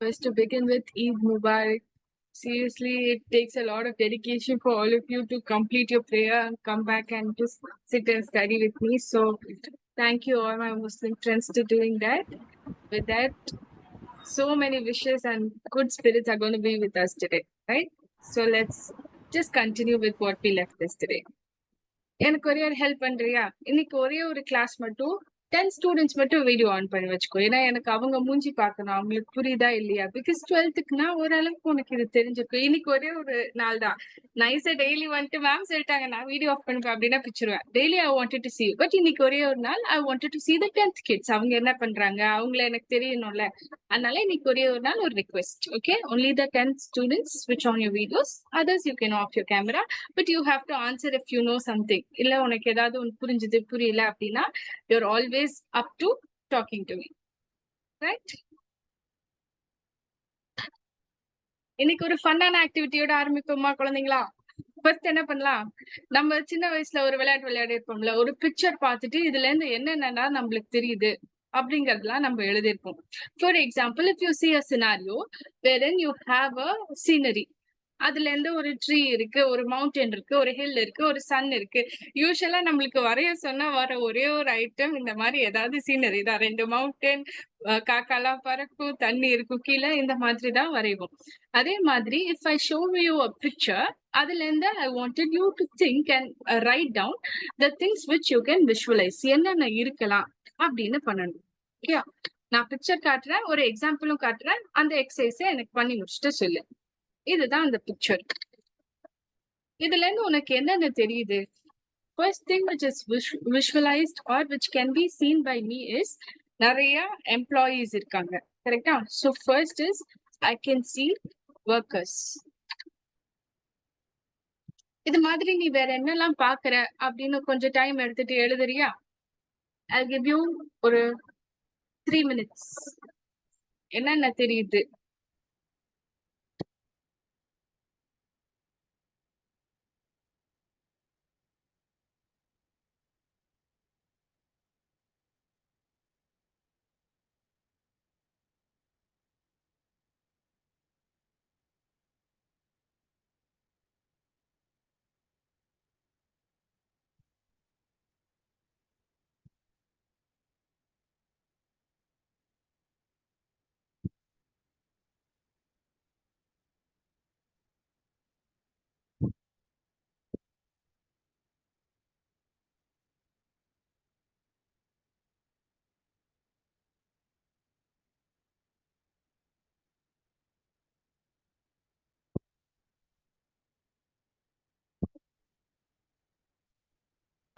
First, to begin with, Eid Mubarak. Seriously, it takes a lot of dedication for all of you to complete your prayer and come back and just sit and study with me. So, thank you all my Muslim friends to doing that. With that, so many wishes and good spirits are going to be with us today, right? So let's just continue with what we left yesterday. எனக்கு ஒரே ஒரு help பண்றியா? இன்னைக்கு ஒரே ஒரு class மட்டும் 10 students மட்டும் video on பண்ணி வச்சுக்கோ. ஏன்னா எனக்கு அவங்க மூஞ்சி பார்க்கணும், அவங்களுக்கு புரியுதா இல்லையா? பிகாஸ் 12th ஓரளவுக்கு உனக்கு இது தெரிஞ்சிருக்கும். இன்னைக்கு ஒரே ஒரு நாள் தான். நைஸா டெய்லி வந்துட்டு மேம் சொல்லிட்டாங்க நான் வீடியோ ஆஃப் பண்ணுவேன் அப்படின்னா பிச்சிருவேன். Daily I wanted to see you. But இன்னைக்கு ஒரே ஒரு நாள் I wanted to see the 10th kids. அவங்க என்ன பண்றாங்க, அவங்கள எனக்கு தெரியணும்ல. அதனால இன்னைக்கு ஒரே ஒரு நாள் ஒரு request. Okay, only the 10th students switch on your videos. Others you can off your camera, but you have to answer if you know something. இல்ல உனக்கு ஏதாவது ஒன்று புரிஞ்சுது புரியல அப்படின்னா you're always up to talking to me, right? இன்னைக்கு ஒரு ஃபன்னான ஆக்டிவிட்டியோட ஆரம்பிப்போமா குழந்தைங்களா? ஃபர்ஸ்ட் என்ன பண்ணலாம், நம்ம சின்ன வயசுல ஒரு விளையாட்டு விளையாடி இருப்போம்ல, ஒரு பிக்சர் பார்த்துட்டு இதுல இருந்து என்னென்னன்னா நம்மளுக்கு தெரியுது அப்படிங்கறதெல்லாம் நம்ம எழுதியிருப்போம். For example, if you see a scenario wherein you have a scenery, அதுல இருந்து ஒரு ட்ரீ இருக்கு, ஒரு மவுண்டன் இருக்கு, ஒரு ஹில் இருக்கு, ஒரு சன் இருக்கு. யூஸ்வலா நம்மளுக்கு வரைய சொன்னா வர ஒரே ஒரு ஐட்டம் இந்த மாதிரி ஏதாவது சீனரி தான். 2 மவுண்டன், காக்காலாம் பறக்கும், தண்ணி இருக்கும் கீழே, இந்த மாதிரி தான் வரைவோம். அதே மாதிரி if I show you a picture, அதுல இருந்து I wanted you to think and write down the things which you can visualise. என்னென்ன இருக்கலாம் அப்படின்னு பண்ணணும். ஓகே, நான் பிக்சர் காட்டுறேன், ஒரு எக்ஸாம்பிளும் காட்டுறேன், அந்த எக்ஸசைஸை எனக்கு பண்ணி முடிச்சுட்டு சொல்லு. இதுதான் அந்த பிக்சர். இதுல இருந்து உனக்கு என்னென்ன தெரியுது? First thing which is visualized or which can be seen by me is நிறைய எம்ப்ளாயீஸ் இருக்காங்க, கரெக்டா? So first is I can see workers. இது மாதிரி நீ வேற என்னெல்லாம் பாக்குற அப்படின்னு கொஞ்சம் டைம் எடுத்துட்டு எழுதுறியா? I'll give you ஒரு 3 minutes. என்னென்ன தெரியுது?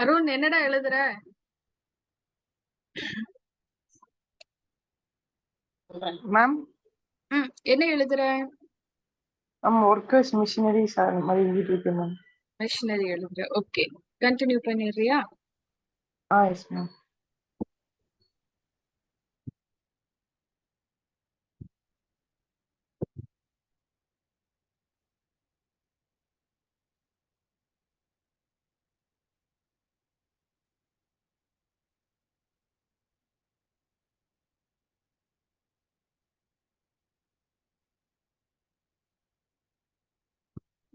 அருண் என்னடா எழுதுற? மேம் என்ன எழுதுற? ஒர்க்கர்ஸ் மிஷினரிஸ் அது மாதிரி எழுதிட்டு இருக்கேன் மேம். மிஷினரி எழுதுற. ஓகே, கண்டினியூ பண்ணிடுறியா? Yes ma'am.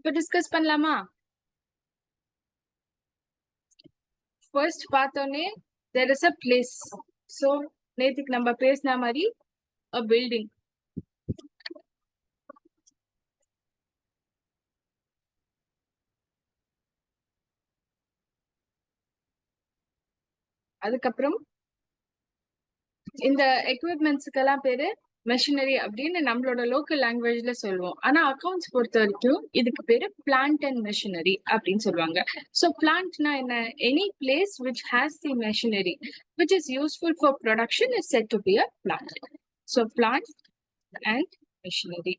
இப்போ டிஸ்கஸ் பண்ணலாமா? ஃபர்ஸ்ட் பார்த்தோன்னே there is a place. So நேத்துக்கு நம்ம பேசின மாதிரி a building. அதுக்கப்புறம் இந்த எக்யூப்மெண்ட்ஸுக்கெல்லாம் பேரு மெஷினரி அப்படின்னு நம்மளோட லோக்கல் லாங்குவேஜ்ல சொல்லுவோம். ஆனா அக்கௌண்ட்ஸ் பொறுத்த வரைக்கும் இதுக்கு பேரு பிளான்ட் அண்ட் மெஷினரி அப்படின்னு சொல்லுவாங்க. ஸோ பிளான்ட்னா என்ன? Any place which has the machinery which is useful for production is set to be a plant. So plant and machinery.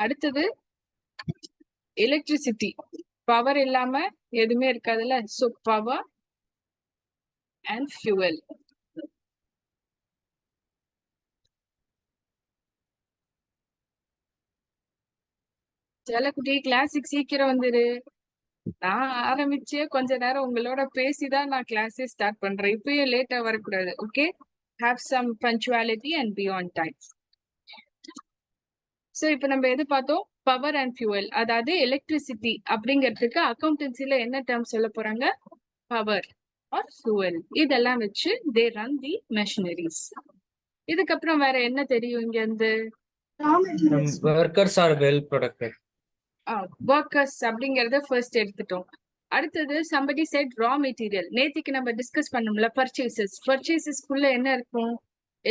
அடுத்தது எலக்ட்ரிசிட்டி. பவர் இல்லாம எதுவுமே இருக்காதுல்ல. So power and fuel. செல்லக்குட்டி கிளாஸுக்கு சீக்கிரம் வந்துரு. நான் ஆரம்பிச்சே கொஞ்ச நேரம் உங்களோட பேசிதான் நான் கிளாஸே ஸ்டார்ட் பண்றேன். இப்பயும் லேட்டா வரக்கூடாது. Okay, have some punctuality and be on time. So இப்ப நம்ம எது பார்த்தோம்? பவர் அண்ட் ஃபியூவல், அதாவது எலக்ட்ரிசிட்டி அப்படிங்கிறதுக்கு அக்கௌண்டன்சில என்ன டேர்ம் சொல்ல போறாங்க? Power or fuel. இதெல்லாம் வச்சு தே ரன் தி மெஷினரிஸ். இதுக்கப்புறம் வேற என்ன தெரியும் இங்க இருந்து? Workers are well protected. Workers அப்படிங்கறத ஃபர்ஸ்ட் எடுத்துட்டோம். அடுத்தது somebody said raw material. நேத்திக்கு நம்ம டிஸ்கஸ் பண்ணோம்ல பர்ச்சேசஸ்க்குள்ள என்ன இருக்கும்?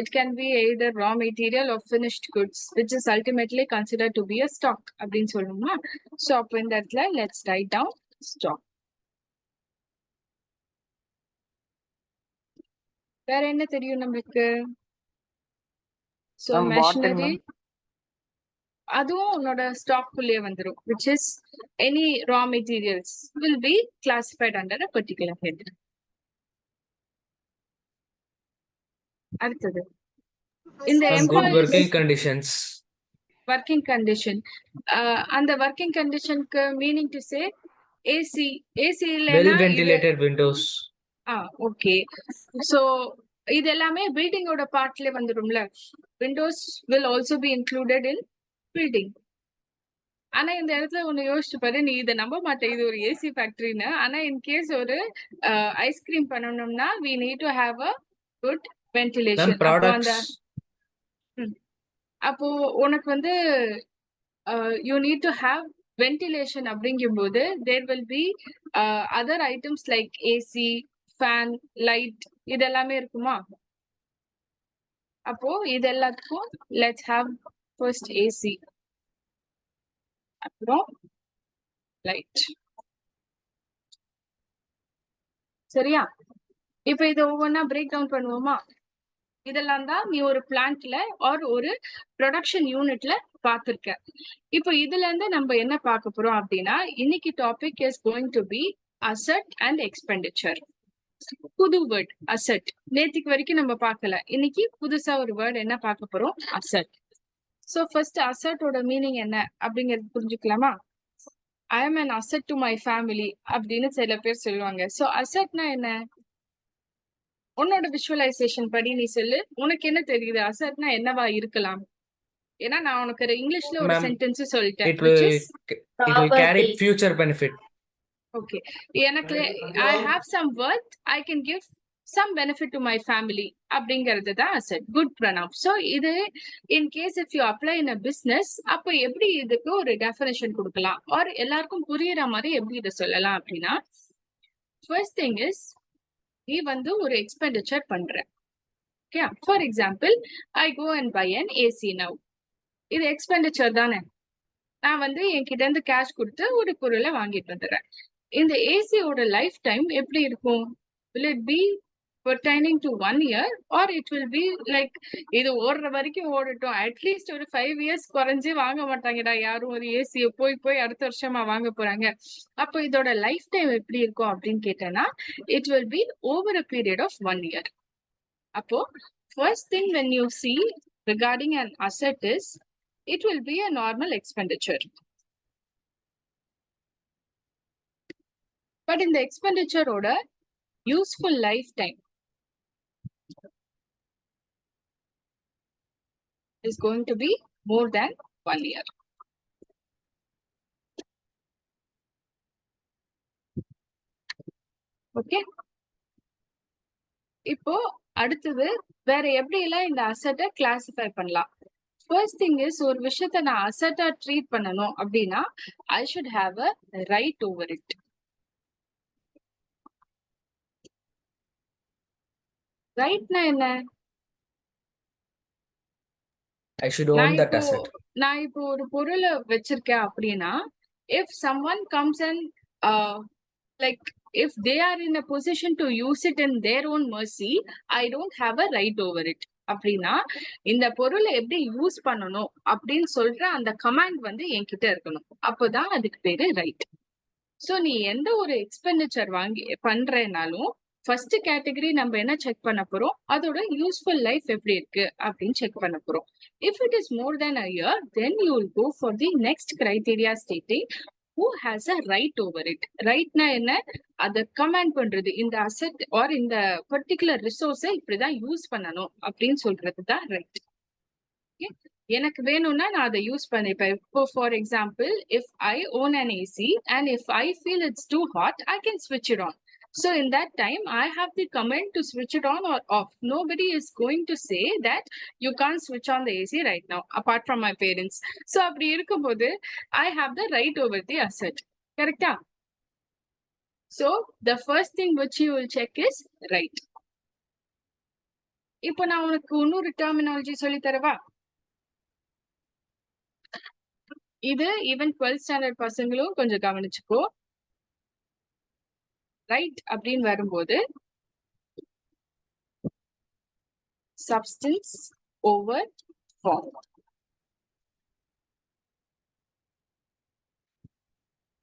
It can be either raw material or finished goods, which is ultimately considered to be a stock அப்படின்னு சொல்லணுமா? ஸோ அப்போ இந்த இடத்துல let's write down stock. வேற என்ன தெரியும் நம்மளுக்கு? ஸோ மெஷினரி, அதுவும் உன்னோட ஸ்டாக் குள்ளே வந்துரும், which is any raw materials will be classified under a particular head. அடுத்தது இந்த Good working employees conditions. Working condition. அந்த ஒர்க்கிங் கண்டிஷனுக்கு meaning to say AC. AC Well இல்லைன்னா இது ventilated windows. ஓகே. ஸோ இது எல்லாமே பில்டிங்கோட பார்ட்ல வந்துடும்ல. Windows will also be included in building. ஆனா இந்த இடத்துல ஒண்ணு யோசிச்சு பாரு, நீ இதை நம்ப மாட்டேன் இது ஒரு ஏசி ஃபேக்டரின்னு. ஆனா இன் கேஸ் ஒரு ஐஸ்கிரீம் பண்ணணும்னா we need to have a good ventilation. Ma'am, அப்போ அந்த products. அப்போ உனக்கு வந்து you need to have ventilation அப்படிங்கும்போது there will be other items like AC, fan, light, இதெல்லாமே இருக்குமா? அப்போ இது எல்லாத்துக்கும் let's have first AC, அப்புறம் light. சரியா? இப்போ இதை ஒவ்வொன்னா பிரேக் டவுன் பண்ணுவோமா? இதெல்லாம் தான் நீ ஒரு பிளான்ட்ல ஆர் ஒரு ப்ரொடக்ஷன் யூனிட்ல பார்த்திருக்க. இப்போ இதுல இருந்து நம்ம என்ன பார்க்க போறோம் அப்படின்னா, இன்னைக்கு topic is going to be asset and expenditure. புது வேர்ட் அசெட். நேத்திக்கு வரைக்கும் நம்ம பார்க்கல, இன்னைக்கு புதுசா ஒரு வேர்ட் என்ன பார்க்க போறோம்? அசெட். சோ ஃபர்ஸ்ட் அசெட்டோட மீனிங் என்ன அப்படிங்கறது புரிஞ்சுக்கலாமா? I am an asset to my family அப்படின்னு சில பேர் சொல்லுவாங்க. சோ அசெட்னா என்ன? உன்னோட விஷுவலைசேஷன் படி நீ சொல்லு, உனக்கு என்ன தெரியுது அசெட்னா என்னவா இருக்கலாம்? ஏன்னா நான் உனக்கு இங்கிலீஷ்ல ஒரு Ma'am, சென்டென்ஸ் சொல்லிட்டேன், it which will is it will carry future benefit. Okay. எனக்கு I have some worth, I can give some benefit to my family அப்படிங்கிறது தான் அசெட். Good pronoun. ஸோ இது in case if you apply in a business, அப்போ எப்படி இதுக்கு ஒரு definition கொடுக்கலாம் R எல்லாருக்கும் புரியுற மாதிரி எப்படி இதை சொல்லலாம் அப்படின்னா, ஃபர்ஸ்ட் திங் இஸ் நீ வந்து ஒரு எக்ஸ்பெண்டிச்சர் பண்ற. Okay, for example I go and buy an AC now. இது எக்ஸ்பெண்டிச்சர் தானே. நான் வந்து என்கிட்ட இருந்து கேஷ் கொடுத்து ஒரு பொருளை வாங்கிட்டு வந்துடுறேன். இந்த ஏசியோட லைஃப் டைம் எப்படி இருக்கும்? will it be pertaining to 1 year or it will be like இது ஓடுற வரைக்கும் ஓடட்டும், அட்லீஸ்ட் ஒரு 5 years குறைஞ்சு வாங்க மாட்டாங்கடா யாரும் ஒரு ஏசியை. போய் போய் அடுத்த வருஷமா வாங்க போறாங்க. அப்போ இதோட லைஃப் டைம் எப்படி இருக்கும் அப்படின்னு கேட்டேன்னா, it will be over a period of 1 year. அப்போ first thing when you see regarding an asset is it will be a normal expenditure. But in the expenditure order, useful lifetime is going to be more than 1 year. Okay. இப்போ அடுத்தது வேற எப்படி எல்லாம் இந்த அசெட்டை classify பண்ணலாம்? First thing is, ஒரு விஷயத்த நான் அசெட்டா ட்ரீட் பண்ணணும் அப்படின்னா I should have a right over it. ரைட்னா என்ன? I should own that asset. நான் இப்போ ஒரு பொருளை வச்சிருக்கேன் அப்படின்னா, if someone comes and like if they are in a position to use it in their own mercy, I don't have a right over it. அப்படின்னா இந்த பொருளை எப்படி யூஸ் பண்ணணும் அப்படின்னு சொல்ற அந்த கமாண்ட் வந்து என்கிட்ட இருக்கணும். அப்போதான் அதுக்கு பேரு ரைட். சோ நீ எந்த ஒரு எக்ஸ்பெண்டிச்சர் வாங்கி பண்றேனாலும் ஃபர்ஸ்ட் கேட்டகரி நம்ம என்ன செக் பண்ண போறோம்? அதோட யூஸ்ஃபுல் லைஃப் எப்படி இருக்கு அப்படின்னு செக் பண்ண போறோம். If it is more than a year, then you will go for the next criteria stating who has a right over it. Rightனா என்ன? அத கமாண்ட் பண்றது. இந்த அசெட் ஆர் இந்த பர்டிகுலர் ரிசோர்ஸை இப்படிதான் யூஸ் பண்ணணும் அப்படின்னு சொல்றது தான் ரைட். எனக்கு வேணும்னா நான் அதை யூஸ் பண்ணிப்பேன். இப்போ for example, if I own an AC and if I feel it's too hot, I can ஸ்விட்ச் it on. So in that time, I have the command to switch it on or off. Nobody is going to say that you can't switch on the AC right now, apart from my parents. So அப்படி இருக்கும்போது, I have the right over the asset. Correct? So the first thing which you will check is right. இப்போ நான் உனக்கு இன்னொரு terminology சொல்லி தரவா? இது even 12th standard பசங்களும் கொஞ்சம் கவனிச்சுக்கோ. ரைட் அப்படின்னு வரும்போது சப்ஸ்டன்ஸ் ஓவர் ஃபார்ம்.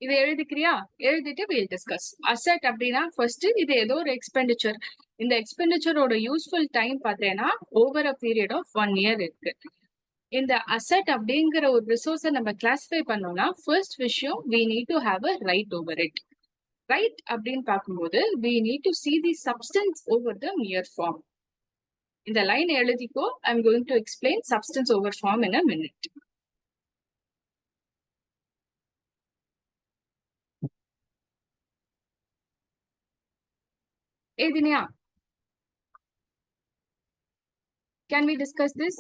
இதை எழுதிக்கிறியா? எழுதிட்டு we'll discuss. அசெட் அப்படின்னா ஃபர்ஸ்ட் இது ஏதோ ஒரு எக்ஸ்பெண்டிச்சர். இந்த எக்ஸ்பெண்டிச்சரோட யூஸ்ஃபுல் டைம் பார்த்தேன்னா over a period of 1 year இருக்கு. இந்த அசெட் அப்படிங்கிற ஒரு ரிசோர்ஸை நம்ம கிளாசிஃபை பண்ணோம்னா ஃபர்ஸ்ட் விஷயம் we need to have a right over it. Right அப்படின்னு பார்க்கும்போது we need to see the substance over the mere form. இந்த line எழுதிக்கோ. I'm going to explain substance over form in a minute. ஏதினியா, can we discuss this?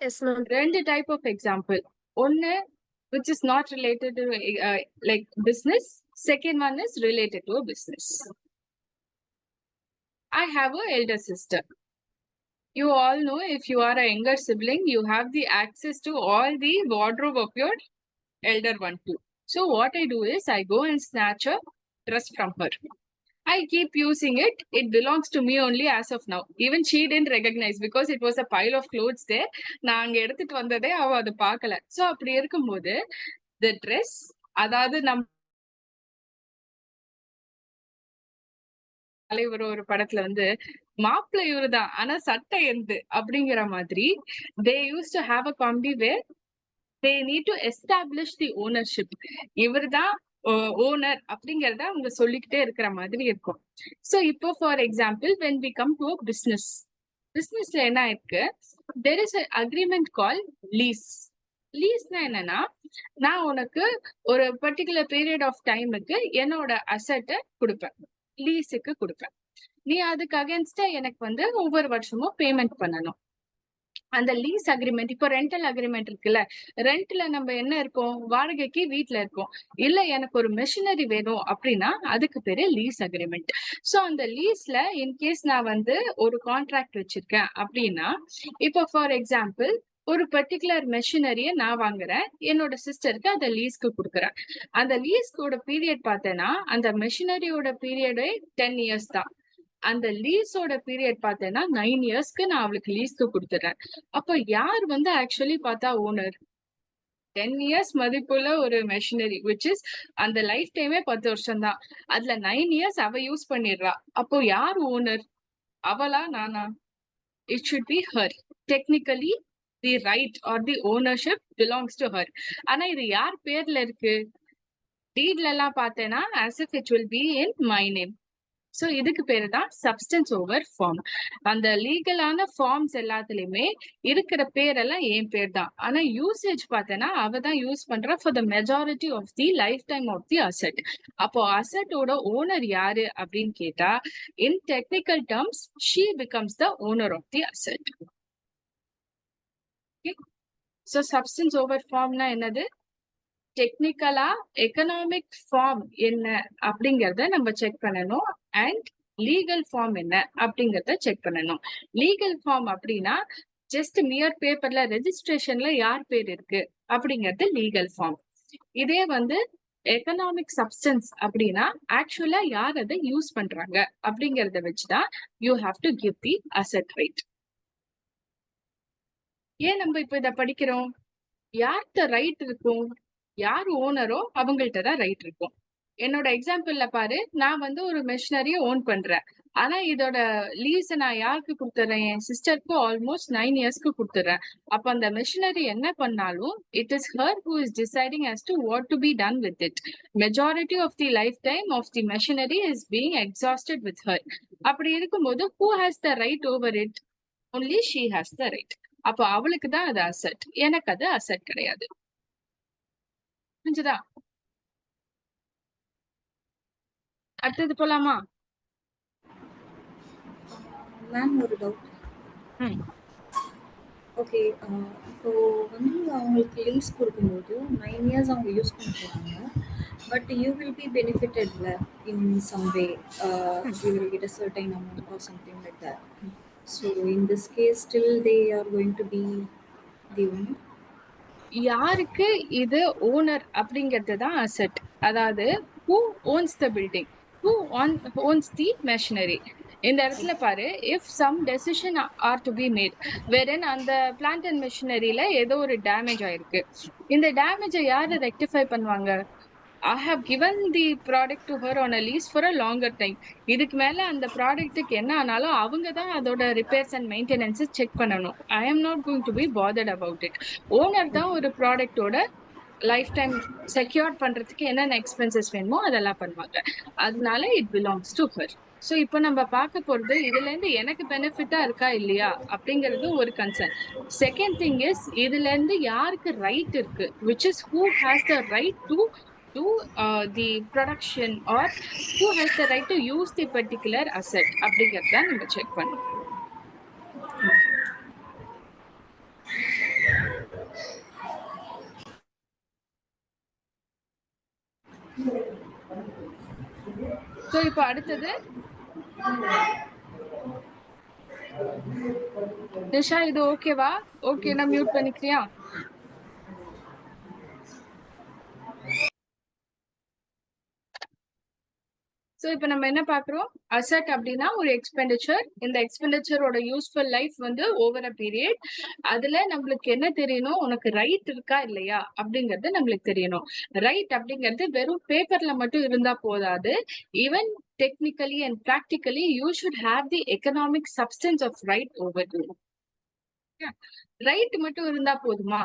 Yes, ma'am. ரெண்டு type of example. ஒன்னு which is not related to like business. Second one is related to a business. I have a elder sister. You all know if you are a younger sibling, you have the access to all the wardrobe of your elder one too. So what I do is I go and snatch a dress from her. I keep using it. It belongs to me only as of now. Even she didn't recognize because it was a pile of clothes there. நான் அங்க எடுத்துட்டு வந்ததே அவ அதை பார்க்கல. So அப்படி இருக்கும்போது the dress, அதாவது நம்ம தலைவர் ஒரு படத்துல வந்து மாப்பிள்ளை இவருதான் ஆனா சட்டை எந்து அப்படிங்கிற மாதிரி they used to have a comedy where they need to establish the ownership. இவர்தான் ஓனர் அப்படிங்கறத அவங்க சொல்லிக்கிட்டே இருக்கிற மாதிரி இருக்கும். சோ இப்போ for example when we come to a business, பிசினஸ்ல என்ன இருக்கு? there is an agreement called lease. லீஸ்னா என்னன்னா, நான் உனக்கு ஒரு பர்டிகுலர் பீரியட் ஆஃப் டைமுக்கு என்னோட அசெட்டை கொடுப்பேன், லீஸுக்கு கொடுப்பேன். நீ அதுக்கு அகேன்ஸ்டா எனக்கு வந்து ஒவ்வொரு வருஷமும் பேமெண்ட் பண்ணணும். அந்த லீஸ் அக்ரிமெண்ட், இப்போ ரெண்டல் அக்ரிமெண்ட் இருக்குல்ல, ரெண்ட்ல நம்ம என்ன இருக்கோம்? வாடகைக்கு வீட்டுல இருக்கோம். இல்ல எனக்கு ஒரு மெஷினரி வேணும் அப்படின்னா அதுக்கு பேரு லீஸ் அக்ரிமெண்ட். சோ அந்த லீஸ்ல இன்கேஸ் நான் வந்து ஒரு கான்ட்ராக்ட் வச்சிருக்கேன் அப்படின்னா, இப்போ ஃபார் எக்ஸாம்பிள் ஒரு பர்டிகுலர் மெஷினரிய நான் வாங்குறேன், என்னோட சிஸ்டருக்கு அதை லீஸ்க்கு கொடுக்குறேன். அந்த லீஸ்கோட பீரியட் பார்த்தேன்னா அந்த மெஷினரியோட பீரியடே 10 years தான். அந்த லீஸோட பீரியட் பார்த்தேன்னா 9 yearsக்கு நான் அவளுக்கு லீஸ்க்கு கொடுத்துறேன். அப்போ யார் வந்து ஆக்சுவலி பார்த்தா ஓனர்? 10 years மதிப்புள்ள ஒரு மெஷினரி which is அந்த லைஃப் டைமே 10 வருஷம் தான். அதுல 9 years அவ யூஸ் பண்ணிடுறா. அப்போ யார் ஓனர்? அவளா நானா? It should be her. Technically the right or the ownership belongs to her. ஆனா இது யார் பேர்ல இருக்கு? டீட்ல எல்லாம் பார்த்தேன்னா as if it will be in my name. So இதுக்கு பேரு தான் சப்ஸ்டன்ஸ் ஓவர் ஃபார்ம். அந்த லீகலான ஃபார்ம்ஸ் எல்லாத்துலயுமே இருக்கிற பேரெல்லாம் என் பேர் தான். ஆனா யூசேஜ் பார்த்தேன்னா அவ தான் யூஸ் பண்றா for the majority of the life time of the asset. அப்போ அசெட்டோட ஓனர் யாரு அப்படின்னு கேட்டா, in technical terms she becomes the owner of the asset. So substance over ஃபார்ம்னா என்னது? டெக்னிக்கலா எக்கனாமிக் ஃபார்ம் என்ன அப்படிங்கறத நம்ம செக் பண்ணணும், அண்ட் லீகல் ஃபார்ம் என்ன அப்படிங்கறத செக் பண்ணணும். லீகல் ஃபார்ம் அப்படின்னா ஜஸ்ட் மியர் பேப்பர்ல ரெஜிஸ்ட்ரேஷன்ல யார் பேர் இருக்கு அப்படிங்கிறது லீகல் ஃபார்ம். இதே வந்து எக்கனாமிக் சப்ஸ்டன்ஸ் அப்படின்னா ஆக்சுவலா யார் அதை யூஸ் பண்றாங்க அப்படிங்கறத வச்சுதான் you have to give the asset right. ஏன் நம்ம இப்ப இத படிக்கிறோம்? யார்கிட்ட ரைட் இருக்கும்? யார் ஓனரோ அவங்கள்ட்ட தான் ரைட் இருக்கும். என்னோட எக்ஸாம்பிள்ல பாரு, நான் வந்து ஒரு மெஷினரிய ஓன் பண்றேன். ஆனா இதோட லீஸ நான் யாருக்கு குடுத்துறேன்? என் சிஸ்டருக்கு ஆல்மோஸ்ட் 9 இயர்ஸ்க்கு குடுத்துறேன். அப்ப அந்த மெஷினரி என்ன பண்ணாலும் it is her who is deciding as to what to be done with it. Majority of the lifetime of the machinery is being exhausted with her. அப்படி இருக்கும்போது who has the right over it? Only she has the right. அப்ப அவளுக்கு தான் அது asset, எனக்கு அது asset கிடையாது. புரிஞ்சுதா? அடுத்தது போலாமா? மேம் ஒரு டவுட். ம். ஓகே, இப்போ வந்து அவங்களுக்கு லீஸ் கொடுக்கும்போது 9 இயர்ஸ் அவங்க யூஸ் பண்ண போகிறாங்க. பட் யூ வில் பி பெனிஃபிட்டட்ல in some way. You will get a certain amount or something like that. So in this case still they are going to be the owner. யாருக்கு இது owner அப்படிங்கிறது தான் asset. அதாவது who owns the building, who owns the machinery. இந்த இடத்துல பாரு, if some decision are to be made wherein அந்த plant and machineryல ஏதோ ஒரு டேமேஜ் ஆயிருக்கு, இந்த டேமேஜை யாரு ரெக்டிஃபை பண்ணுவாங்க? I have given the product to her on a lease for a longer time. இதுக்கு மேல அந்த ப்ராடக்ட்டுக்கு என்ன ஆனாலும் அவங்க தான் அதோட ரிப்பேர்ஸ் அண்ட் மெயின்டெனன்ஸ் செக் பண்ணணும். I am not going to be bothered about it. Owner தான் ஒரு ப்ராடக்டோட லைஃப் டைம் செக்யூர் பண்றதுக்கு என்னென்ன எக்ஸ்பென்சஸ் வேணுமோ அதெல்லாம் பண்ணுவாங்க. அதனால it belongs to her. So இப்போ நம்ம பார்க்க போறது இதுல இருந்து எனக்கு பெனிஃபிட்டா இருக்கா இல்லையா அப்படிங்கிறது ஒரு கன்சர்ன். செகண்ட் திங் இஸ் இதுல இருந்து யாருக்கு ரைட் இருக்கு, which is who has the right to do the production or who has the right to use the particular asset அப்படிங்கறத நம்ம செக் பண்ணணும். சோ இப்போ அடுத்தது நிஷா, இது ஓகேவா? ஓகே, நான் மியூட் பண்ணிக்கிறியா? சோ இப்போ நம்ம என்ன பாக்குறோம்? அசெட் அப்படின்னா ஒரு எக்ஸ்பெண்டிச்சர். இந்த எக்ஸ்பெண்டிச்சரோட யூஸ்ஃபுல் லைஃப் வந்து ஓவர் அ பீரியட். அதுல நம்மளுக்கு என்ன தெரியணும்? உனக்கு ரைட் இருக்கா இல்லையா அப்படிங்கறது நம்மளுக்கு தெரியணும். ரைட் அப்படிங்கிறது வெறும் பேப்பர்ல மட்டும் இருந்தா போதாது. Even technically and practically you should have the economic substance of right over you. Right மட்டும் இருந்தா போதுமா?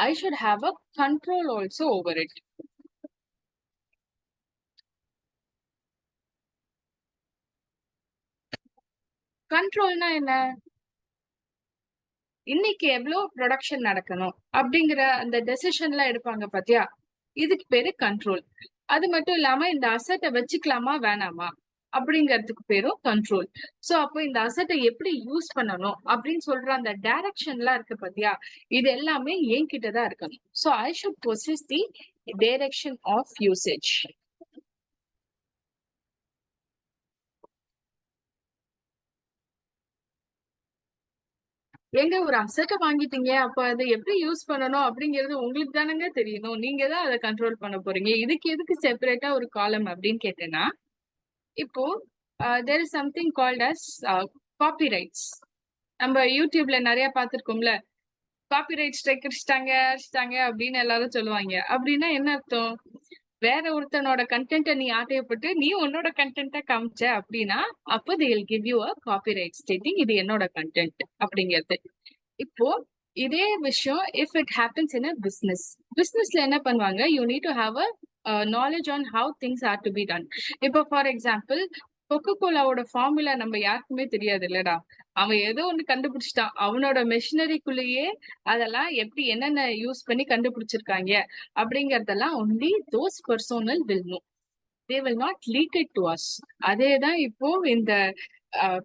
I should have a control also over it. கண்ட்ரோல்னா என்ன? இன்னைக்கு எவ்வளவு ப்ரொடக்ஷன் நடக்கணும் அப்படிங்கிற அந்த டெசிஷன்லாம் எடுப்பாங்க பாத்தியா, இதுக்கு பேரு கண்ட்ரோல். அது மட்டும் இல்லாம இந்த அசட்டை வச்சுக்கலாமா வேணாமா அப்படிங்கிறதுக்கு பேரும் கண்ட்ரோல். சோ அப்போ இந்த அசட்டை எப்படி யூஸ் பண்ணணும் அப்படின்னு சொல்ற அந்த டைரக்ஷன்லாம் இருக்கு பாத்தியா, இது எல்லாமே என்கிட்டதான் இருக்கணும். So I should possess the direction of usage. எங்க ஒரு அசட்டை வாங்கிட்டீங்க, அப்ப அதை எப்படி யூஸ் பண்ணணும் அப்படிங்கிறது உங்களுக்கு தானங்க தெரியணும். நீங்க தான் அதை கண்ட்ரோல் பண்ண போறீங்க. இதுக்கு எதுக்கு செப்பரேட்டா ஒரு காலம் அப்படின்னு கேட்டேன்னா, இப்போ there is something called as copyrights. நம்ம யூடியூப்ல நிறைய பார்த்திருக்கோம்ல, காப்பிரைட் ஸ்ட்ரைக் அடிச்சிட்டாங்க அப்படின்னு எல்லாரும் சொல்லுவாங்க. அப்படின்னா என்ன அர்த்தம்? வேற ஒருத்தனோட கண்டென்ட்டை நீ ஆட்டையப்பட்டு நீ உன்னோட கண்டென்ட்டை காமிச்ச அப்படின்னா அப்போ they will give you a copyright stating இது என்னோட கண்டென்ட் அப்படிங்கிறது. இப்போ இதே விஷயம் if it happens in a businessல என்ன பண்ணுவாங்க? You need to have a knowledge on how things are to be done. இப்போ ஃபார் எக்ஸாம்பிள் கொக்கோ கோலாவோட ஃபார்முலா நம்ம யாருக்குமே தெரியாது இல்லடா. அவன் ஏதோ ஒண்ணு கண்டுபிடிச்சிட்டான். அவனோட மெஷினரிக்குள்ளேயே அதெல்லாம் எப்படி என்னென்ன யூஸ் பண்ணி கண்டுபிடிச்சிருக்காங்க அப்படிங்கறதெல்லாம் only those personnel will know. They will not leak it to us. அதேதான் இப்போ இந்த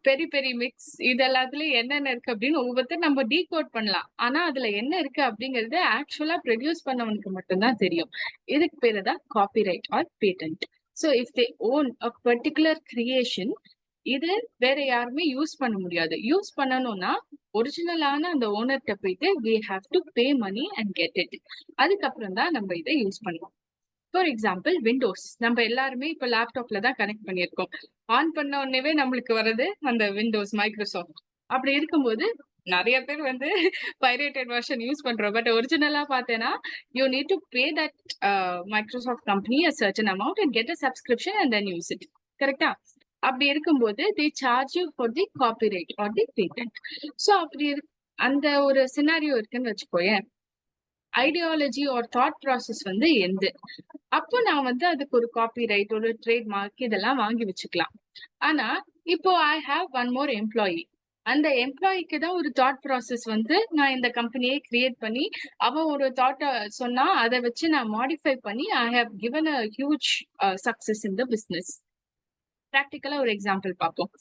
பெரி பெரி மிக்ஸ் இது எல்லாத்துலயும் என்னென்ன இருக்கு அப்படின்னு ஒவ்வொருத்தர் நம்ம டீகோட் பண்ணலாம். ஆனா அதுல என்ன இருக்கு அப்படிங்கறது ஆக்சுவலா ப்ரொடியூஸ் பண்ணவனுக்கு மட்டும்தான் தெரியும். இதுக்கு பேரு தான் copyright or patent. So if they own a particular creation, இது வேற யாருமே யூஸ் பண்ண முடியாது. யூஸ் பண்ணணும்னா ஒரிஜினலான அந்த ஓனர்கிட்ட போயிட்டு we have to pay money and get it. அதுக்கப்புறம் தான் நம்ம இதை யூஸ் பண்ணுவோம். ஃபார் எக்ஸாம்பிள் விண்டோஸ் நம்ம எல்லாருமே இப்ப லேப்டாப்ல தான் கனெக்ட் பண்ணியிருக்கோம். ஆன் பண்ண உடனே நம்மளுக்கு வர்றது அந்த விண்டோஸ் மைக்ரோசாஃப்ட். அப்படி இருக்கும்போது நிறைய பேர் வந்து பைரேட்டட் வெர்ஷன் யூஸ் பண்றோம். பட் ஒரிஜினலா பார்த்தேன்னா you need to pay that Microsoft company a certain amount and get a subscription and then use it. கரெக்டா? அப்படி இருக்கும்போது they charge you for the copyright or the patent. So அப்படி அந்த ஒரு scenario இருக்குன்னு வச்சுக்கோயேன். ஐடியாலஜி ஒரு தாட் ப்ராசஸ் வந்து எந்த அப்போ நான் வந்து அதுக்கு ஒரு காப்பிரைட் ஒரு ட்ரேட்மார்க் இதெல்லாம் வாங்கி வச்சுக்கலாம். ஆனா இப்போ I have one more employee. அந்த எம்ப்ளாயிக்கு தான் ஒரு தாட் ப்ராசஸ் வந்து நான் இந்த கம்பெனியை கிரியேட் பண்ணி அவன் ஒரு தாட்டை சொன்னா அதை வச்சு நான் மாடிஃபை பண்ணி I have given a huge success in the business. ப்ராக்டிக்கலா ஒரு எக்ஸாம்பிள் பார்ப்போம்.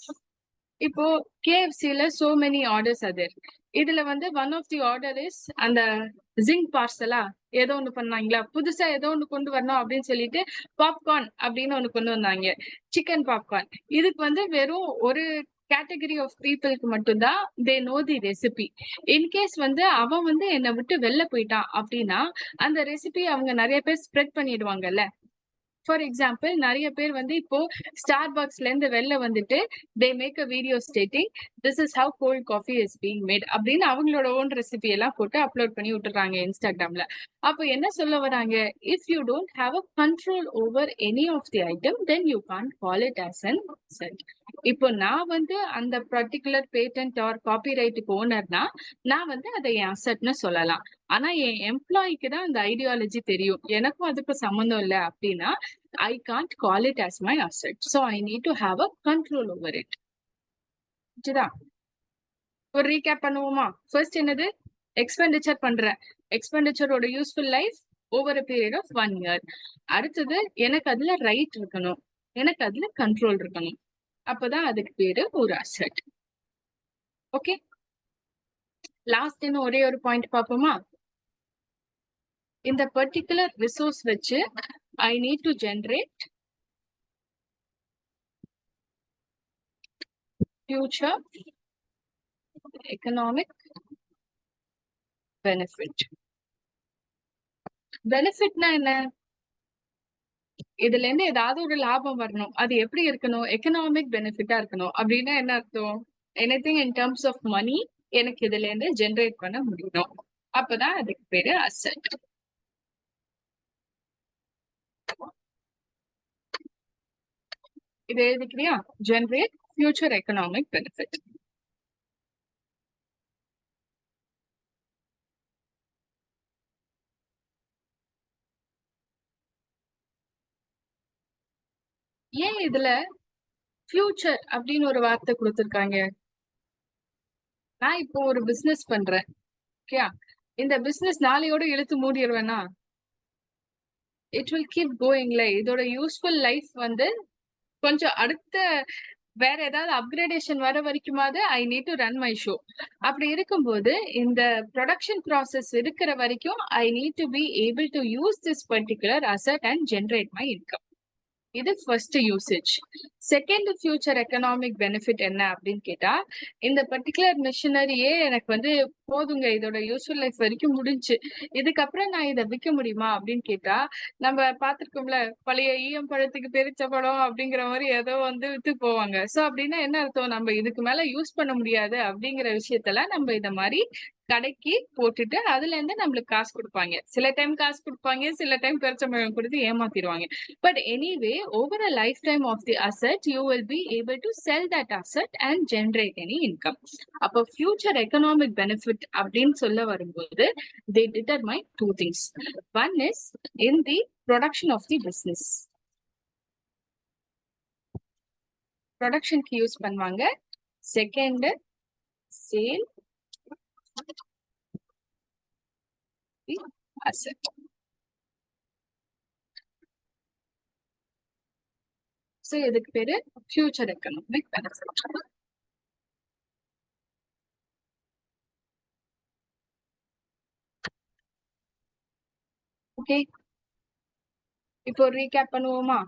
இப்போ கேஎஃப்சில சோ மெனி ஆர்டர்ஸ் அதர். இதுல வந்து one of the order is அந்த ஜிங்க் பார்சலா ஏதோ ஒண்ணு பண்ணாங்களா, புதுசா ஏதோ ஒண்ணு கொண்டு வரணும் அப்படின்னு சொல்லிட்டு பாப்கார்ன் அப்படின்னு ஒண்ணு கொண்டு வந்தாங்க, சிக்கன் பாப்கார்ன். இதுக்கு வந்து வெறும் ஒரு கேட்டகரி ஆஃப் பீப்புளுக்கு மட்டும்தான் they know the recipe. In case வந்து அவன் வந்து என்னை விட்டு வெளில போயிட்டான் அப்படின்னா அந்த ரெசிபி அவங்க நிறைய பேர் ஸ்ப்ரெட் பண்ணிடுவாங்கல்ல. ஃபார் எக்ஸாம்பிள் நிறைய பேர் வந்து இப்போ ஸ்டார்பக்ஸ்ல இருந்து வெளில வந்துட்டு they make a video stating this is how cold coffee is being made அப்படின்னு அவங்களோட ஓன் ரெசிபி எல்லாம் போட்டு அப்லோட் பண்ணி விட்டுறாங்க இன்ஸ்டாகிராம்ல. அப்போ என்ன சொல்ல வராங்க, if you don't have a control over any of the item then you can't call it as an asset. இப்போ நான் வந்து அந்த பர்டிகுலர் பேட்டன்ட் ஆர் காப்பிரைட்டுக்கு ஓனர்னா நான் வந்து அதை என் அசெட்னு சொல்லலாம். ஆனா என் எம்ப்ளாய்க்கு தான் அந்த ஐடியாலஜி தெரியும், எனக்கும் அதுக்கு சம்மந்தம் இல்லை அப்படின்னா I can't call it as my asset. So I need to have a control over it. புரியுதா? ஒரு ரீகேப் பண்ணுவோமா? ஃபர்ஸ்ட் என்னது, எக்ஸ்பெண்டிச்சர் பண்றேன். எக்ஸ்பெண்டிச்சரோட useful life over a period of 1 year. அடுத்தது எனக்கு அதுல ரைட் இருக்கணும், எனக்கு அதுல கண்ட்ரோல் இருக்கணும். அப்பதான் அதுக்கு பேரு ஒரு அசெட். ஓகே, லாஸ்ட் இன்னும் ஒரே ஒரு பாயிண்ட் பார்ப்போமா? இந்த பர்டிகுலர் ரிசோர்ஸ் வச்சு I need to generate future economic benefit. பெனிஃபிட்னா என்ன? இதுல இருந்து ஏதாவது ஒரு லாபம் வரணும், அது எப்படி இருக்கணும், எக்கனாமிக் பெனிஃபிட்டா இருக்கணும். அப்படின்னா என்ன அர்த்தம்? Anything in terms of money எனக்கு இதுல இருந்து ஜெனரேட் பண்ண முடியணும், அப்பதான் அதுக்கு பேரு அசெட். இது எழுதிக்கிறியா? Generate future economic benefit. ஏன் இதுல ஃபியூச்சர் அப்படின்னு ஒரு வார்த்தை கொடுத்திருக்காங்க? நான் இப்போ ஒரு பிசினஸ் பண்றேன், ஓகே, இந்த பிசினஸ் நாளையோட இழுத்து மூடிடுவேனா? இட் வில் கீப் கோயிங்ல. இதோட யூஸ்ஃபுல் லைஃப் வந்து கொஞ்சம் அடுத்த வேற ஏதாவது அப்கிரேடேஷன் வர வரைக்குமாவது I need to run my show. அப்படி இருக்கும்போது இந்த ப்ரொடக்ஷன் ப்ராசஸ் இருக்கிற வரைக்கும் I need to be able to use this particular asset and generate my income. இது first usage. Second future economic benefit என்ன அப்படின்னு கேட்டா, இந்த பர்டிகுலர் மிஷினரியே எனக்கு வந்து போதுங்க, இதோட யூஸ்ஃபுல் லைஃப் வரைக்கும் முடிஞ்சு, இதுக்கப்புறம் நான் இதை விற்க முடியுமா அப்படின்னு கேட்டா, நம்ம பார்த்திருக்கோம்ல பழைய ஈயம் பழத்துக்கு பெரிச்ச பழம் அப்படிங்கிற மாதிரி ஏதோ வந்து வித்து போவாங்க. சோ அப்படின்னா என்ன அர்த்தம், நம்ம இதுக்கு மேல யூஸ் பண்ண முடியாது அப்படிங்கிற விஷயத்துல நம்ம இத மாதிரி கடைக்கு போட்டுட்டு அதுல இருந்து நம்மளுக்கு காசு கொடுப்பாங்க. சில டைம் காசு கொடுப்பாங்க, சில டைம் பெருச்சம்பழம் கொடுத்து ஏமாத்திடுவாங்க. But anyway over a life time of the asset you will be able to sell that asset and generate any income. அப்போ ஃபியூச்சர் எக்கனாமிக் பெனிஃபிட் அப்படின்னு சொல்ல வரும்போது they determine two things. One is in the production of the business. ப்ரொடக்ஷனுக்கு use பண்ணுவாங்க. Second sale asset. So இதுக்கு பேரு future economic benefit. Okay, இப்போ recap பண்ணுவோமா?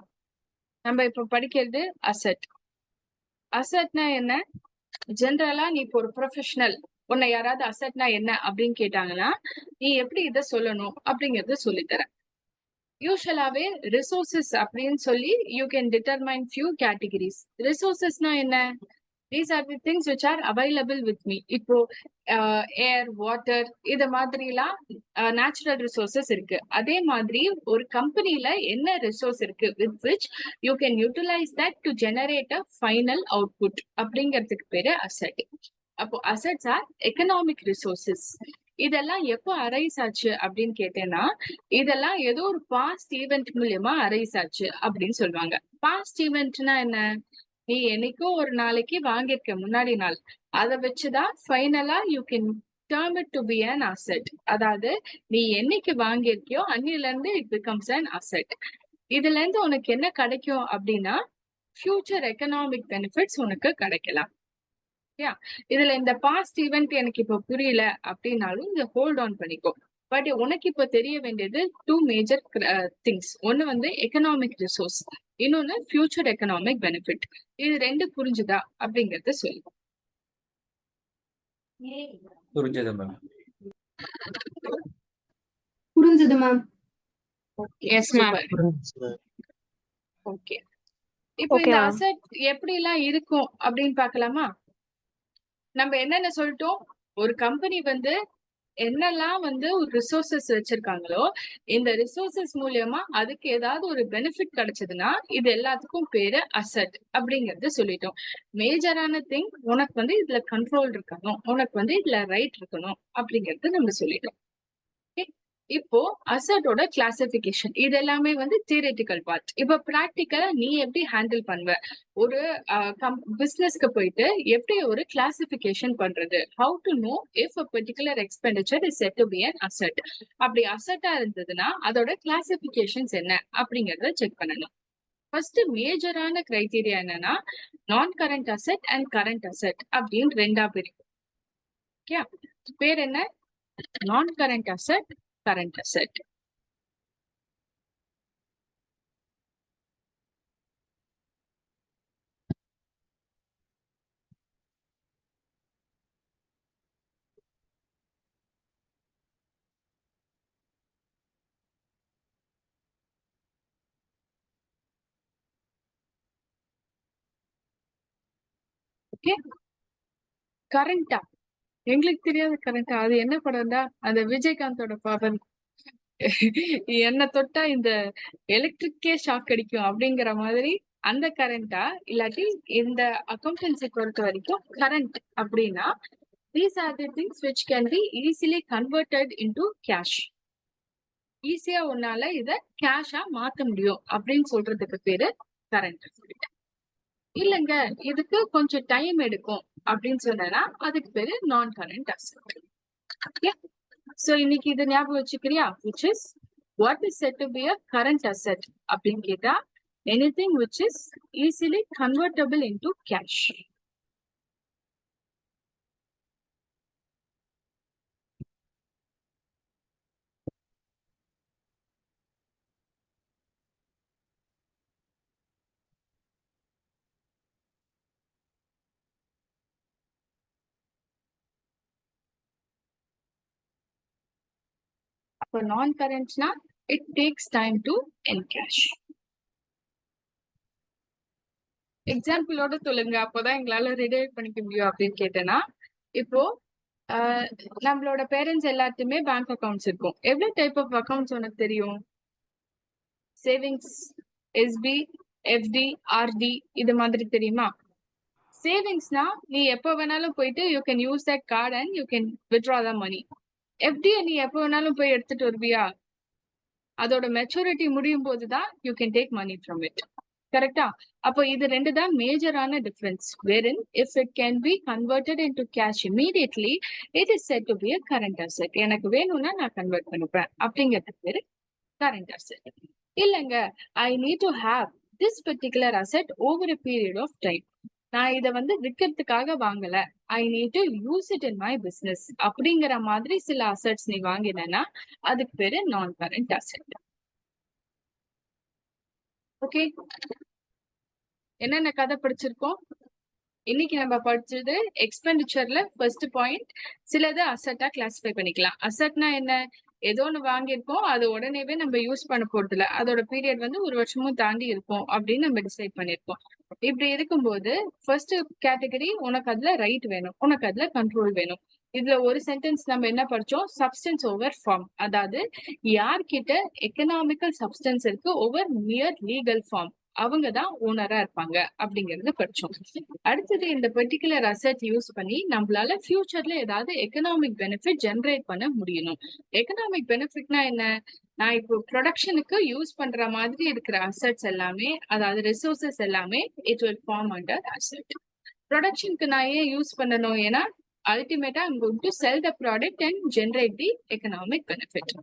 நம்ம இப்போ படிக்கிறது அசெட். அசெட்னா என்ன? ஜென்ரலா நீ இப்போ ஒரு ப்ரொஃபஷனல், உன்னை யாராவது அசெட்னா என்ன அப்படின்னு கேட்டாங்கன்னா நீ எப்படி இதை சொல்லணும் அப்படிங்கறத சொல்லித்தரேன். யூஸ்வலாவே ரிசோர்சஸ் அப்படின்னு சொல்லி you can determine few categories. ரிசோர்சஸ்னா என்ன? These are the things which are available with me. இப்போ ஏர் வாட்டர் இத மாதிரிலாம் நேச்சுரல் ரிசோர்சஸ் இருக்கு. அதே மாதிரி ஒரு கம்பெனில என்ன ரிசோர்ஸ் இருக்கு with which you can utilize that to generate a final output அப்படிங்கிறதுக்கு பேரு அசெட். அப்போ அசெட்ஸ் ஆர் எக்கனாமிக் ரிசோர்சஸ். இதெல்லாம் எப்போ அரைஸ் ஆச்சு அப்படின்னு கேட்டேன்னா, இதெல்லாம் ஏதோ ஒரு பாஸ்ட் ஈவென்ட் மூலியமா அரைஸ் ஆச்சு அப்படின்னு சொல்லுவாங்க. பாஸ்ட் ஈவென்ட்னா என்ன? நீ என்னைக்கோ ஒரு நாளைக்கு வாங்கியிருக்க முன்னாடி நாள், அதை வச்சுதான் ஃபைனலா you can term it to be an asset. அதாவது நீ என்னைக்கு வாங்கியிருக்கியோ அன்னில இருந்து இட் பிகம்ஸ் அன் அசெட். இதுல இருந்து உனக்கு என்ன கிடைக்கும் அப்படின்னா, ஃபியூச்சர் எக்கனாமிக் பெனிஃபிட்ஸ் உனக்கு கிடைக்கலாம். இதுல இந்த பாஸ்ட் ஈவென்ட் எனக்கு இப்ப புரியல அப்படின்னாலும் இதை ஹோல்ட் ஆன் பண்ணிக்கோ. பட் உனக்கு இப்ப தெரிய வேண்டியது டூ மேஜர் திங்ஸ். ஒன்னு வந்து எக்கனாமிக் ரிசோர்ஸ், இன்னொன்னு ஃபியூச்சர் எக்கனாமிக் பெனிஃபிட். இது ரெண்டு புரிஞ்சுதா அப்படிங்கறத சொல்லு. புரிஞ்சது மேம். புரிஞ்சது மேம். Yes ma'am. ஓகே, இப்போ இந்த அசெட் எப்படி எல்லாம் இருக்கும் அப்படின்னு பார்க்கலாமா? நம்ம என்னென்ன சொல்லிட்டோம்? ஒரு கம்பெனி வந்து என்னெல்லாம் வந்து ஒரு ரிசோர்சஸ் வச்சிருக்காங்களோ, இந்த ரிசோர்சஸ் மூலியமா அதுக்கு ஏதாவது ஒரு பெனிஃபிட் கிடைச்சதுன்னா இது எல்லாத்துக்கும் பேரு அசெட் அப்படிங்கறது சொல்லிட்டோம். மேஜரான திங் உனக்கு வந்து இதுல கண்ட்ரோல் இருக்கணும், உனக்கு வந்து இதுல ரைட் இருக்கணும் அப்படிங்கறது நம்ம சொல்லிட்டோம். இப்போ அசெட்டோட கிளாசிபிகேஷன் இது எல்லாமே வந்து தியரிட்டிக்கல் பார்ட். இப்போ பிராக்டிக்கலா நீ எப்படி ஹேண்டில் பண்ணுவ? ஒரு பிசினஸ்க்கு போயிட்டு எப்படி ஒரு கிளாசிபிகேஷன் பண்றது? How to know if a particular expenditure is said to be an asset. அப்படி அசெட்டா இருந்ததுன்னா அதோட கிளாசிபிகேஷன்ஸ் என்ன அப்படிங்கறத செக் பண்ணணும். ஃபர்ஸ்ட் மேஜரான கிரைட்டீரியா என்னன்னா, non current asset and current asset அப்படின்னு ரெண்டா பிரிக்கும். ஓகே, பேர் என்ன? Non current asset, current asset. Okay, கரண்டா எங்களுக்கு தெரியாத கரண்டா? அது என்ன படம்டா? அந்த விஜயகாந்தோட படம், என்ன தொட்டா இந்த எலக்ட்ரிக்கே ஷாக் அடிக்கும் அப்படிங்கிற மாதிரி அந்த கரண்டா? இல்லாட்டி இந்த அக்கௌண்டன்சி பொறுத்த வரைக்கும் கரண்ட் அப்படின்னா these are the things which can be easily converted into cash. ஈஸியா உன்னால இத கேஷா மாத்த முடியும் அப்படின்னு சொல்றதுக்கு பேரு கரண்ட். இல்லங்க இதுக்கு கொஞ்சம் டைம் எடுக்கும் அப்படின்னு சொன்னா அதுக்கு பேரு நான் கரண்ட் அசெட். சோ இன்னைக்கு இது ஞாபகம் வச்சுக்கிறியா? which is what is said to be a current asset அப்படின்னு கேட்டா anything which is easily convertible into cash. அப்ப நான் கரண்ட்னா it takes time to encash. எக்ஸாம்பிளோட சொல்லுங்க, அப்போதான் எங்களால ரிலேட் பண்ணிக்க முடியும் அப்படின்னு கேட்டேன்னா, இப்போ நம்மளோட பேரண்ட்ஸ் எல்லாத்துமே பேங்க் அக்கவுண்ட்ஸ் இருக்கும். எவ்வளவு டைப் ஆஃப் அக்கவுண்ட்ஸ் உனக்கு தெரியும்? சேவிங்ஸ், எஸ்பி, எஃப்டி, ஆர்டி இது மாதிரி தெரியுமா? சேவிங்ஸ்னா நீ எப்போ வேணாலும் போயிட்டு you can use that card and you can withdraw the money. FD நீ எப்போ வேணாலும் போய் எடுத்துட்டு வருவியா? அதோட மெச்சூரிட்டி முடியும் போதுதான் you can take money from it. கரெக்டா? அப்போ இது ரெண்டு தான் மேஜரான difference. wherein if it can be converted into cash immediately it is said to be a current asset. எனக்கு வேணும்னா நான் கன்வெர்ட் பண்ணிப்பேன் அப்படிங்கிறது பேரு current asset. இல்லங்க, I need to have this particular asset over a period of time. நான் இத வந்து விற்கிறதுக்காக வாங்கல, I need to use it in my business அப்படிங்கிற மாதிரி சில அசெட்ஸ் நீ வாங்கினா அதுக்கு பேரு நான் கரண்ட் அசெட். ஓகே, என்னென்ன கதை படிச்சிருக்கோம் இன்னைக்கு? நம்ம படிச்சது எக்ஸ்பெண்டிச்சர்ல ஃபர்ஸ்ட் பாயிண்ட், சிலது அசெட்டா கிளாசிஃபை பண்ணிக்கலாம். அசெட்னா என்ன? ஏதோ ஒண்ணு வாங்கியிருக்கோம், அது உடனேவே நம்ம யூஸ் பண்ண போறது இல்ல, அதோட பீரியட் வந்து 1 வருஷமும் தாண்டி இருக்கும் அப்படின்னு நம்ம டிசைட் பண்ணிருக்கோம். இப்படி இருக்கும்போது ஃபர்ஸ்ட் கேட்டகரி, உனக்கு அதுல ரைட் வேணும், உனக்கு அதுல கண்ட்ரோல் வேணும். இதுல ஒரு சென்டென்ஸ் நம்ம என்ன படிச்சோம், சப்ஸ்டன்ஸ் ஓவர் ஃபார்ம், அதாவது யார்கிட்ட எக்கனாமிக்கல் சப்ஸ்டன்ஸ் இருக்கு ஓவர் மியர் லீகல் ஃபார்ம், அவங்கதான் ஓனரா இருப்பாங்க அப்படிங்கறத படிச்சோம். அடுத்தது, இந்த பெர்டிகுலர் அசெட் யூஸ் பண்ணி நம்மளால ஃபியூச்சர்ல ஏதாவது எக்கனாமிக் பெனிஃபிட் ஜெனரேட் பண்ண முடியணும். எக்கனாமிக் பெனிஃபிட்னா என்ன, நான் இப்போ ப்ரொடக்ஷனுக்கு யூஸ் பண்ற மாதிரி இருக்கிற அசெட்ஸ் எல்லாமே, அதாவது ரிசோர்சஸ் எல்லாமே it will form under asset. ப்ரொடக்ஷனுக்கு நான் ஏன் யூஸ் பண்ணணும், ஏன்னா அல்டிமேட்டா I'm going to sell the product and generate the economic benefit.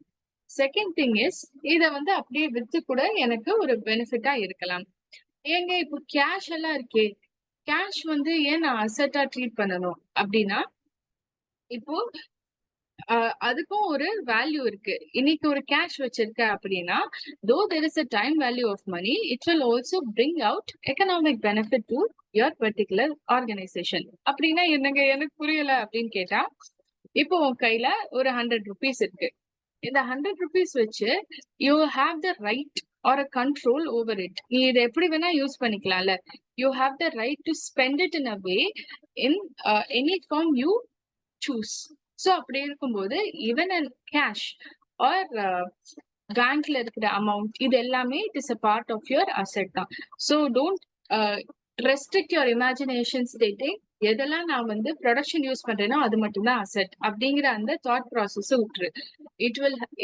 Second thing is, இத வந்து அப்படியே வித்து கூட எனக்கு ஒரு பெனிஃபிட்டா இருக்கலாம். ஏங்க இப்போ கேஷ் எல்லாம் இருக்கே, கேஷ் வந்து ஏன் நான் அசெட்டா ட்ரீட் பண்ணணும் அப்படின்னா, இப்போ அதுக்கும் ஒரு வேல்யூ இருக்கு. இன்னைக்கு ஒரு கேஷ் வச்சிருக்க அப்படின்னா, though there is a time value of money, it will also bring out economic benefit to your particular organization. அப்படின்னா என்னங்க, எனக்கு புரியல அப்படின்னு கேட்டா, இப்போ உன் கையில ஒரு 100 rupees இருக்கு. இந்த 100 rupees வச்சு you have the right or a control over it. நீ இதை எப்படி வேணா use பண்ணிக்கலாம்ல. You have the right to spend it in a way, in any form you choose. So அப்படி இருக்கும்போது ஈவன் அண்ட் கேஷ் ஆர் பேங்க்ல இருக்கிற amount, இது எல்லாமே it is a part of your asset தான். So don't restrict your imagination stating, எதெல்லாம் நான் வந்து ப்ரொடக்ஷன் யூஸ் பண்றேனோ அது மட்டும்தான் அசெட் அப்படிங்கிற அந்த தாட் ப்ராசஸ் விட்டுரு.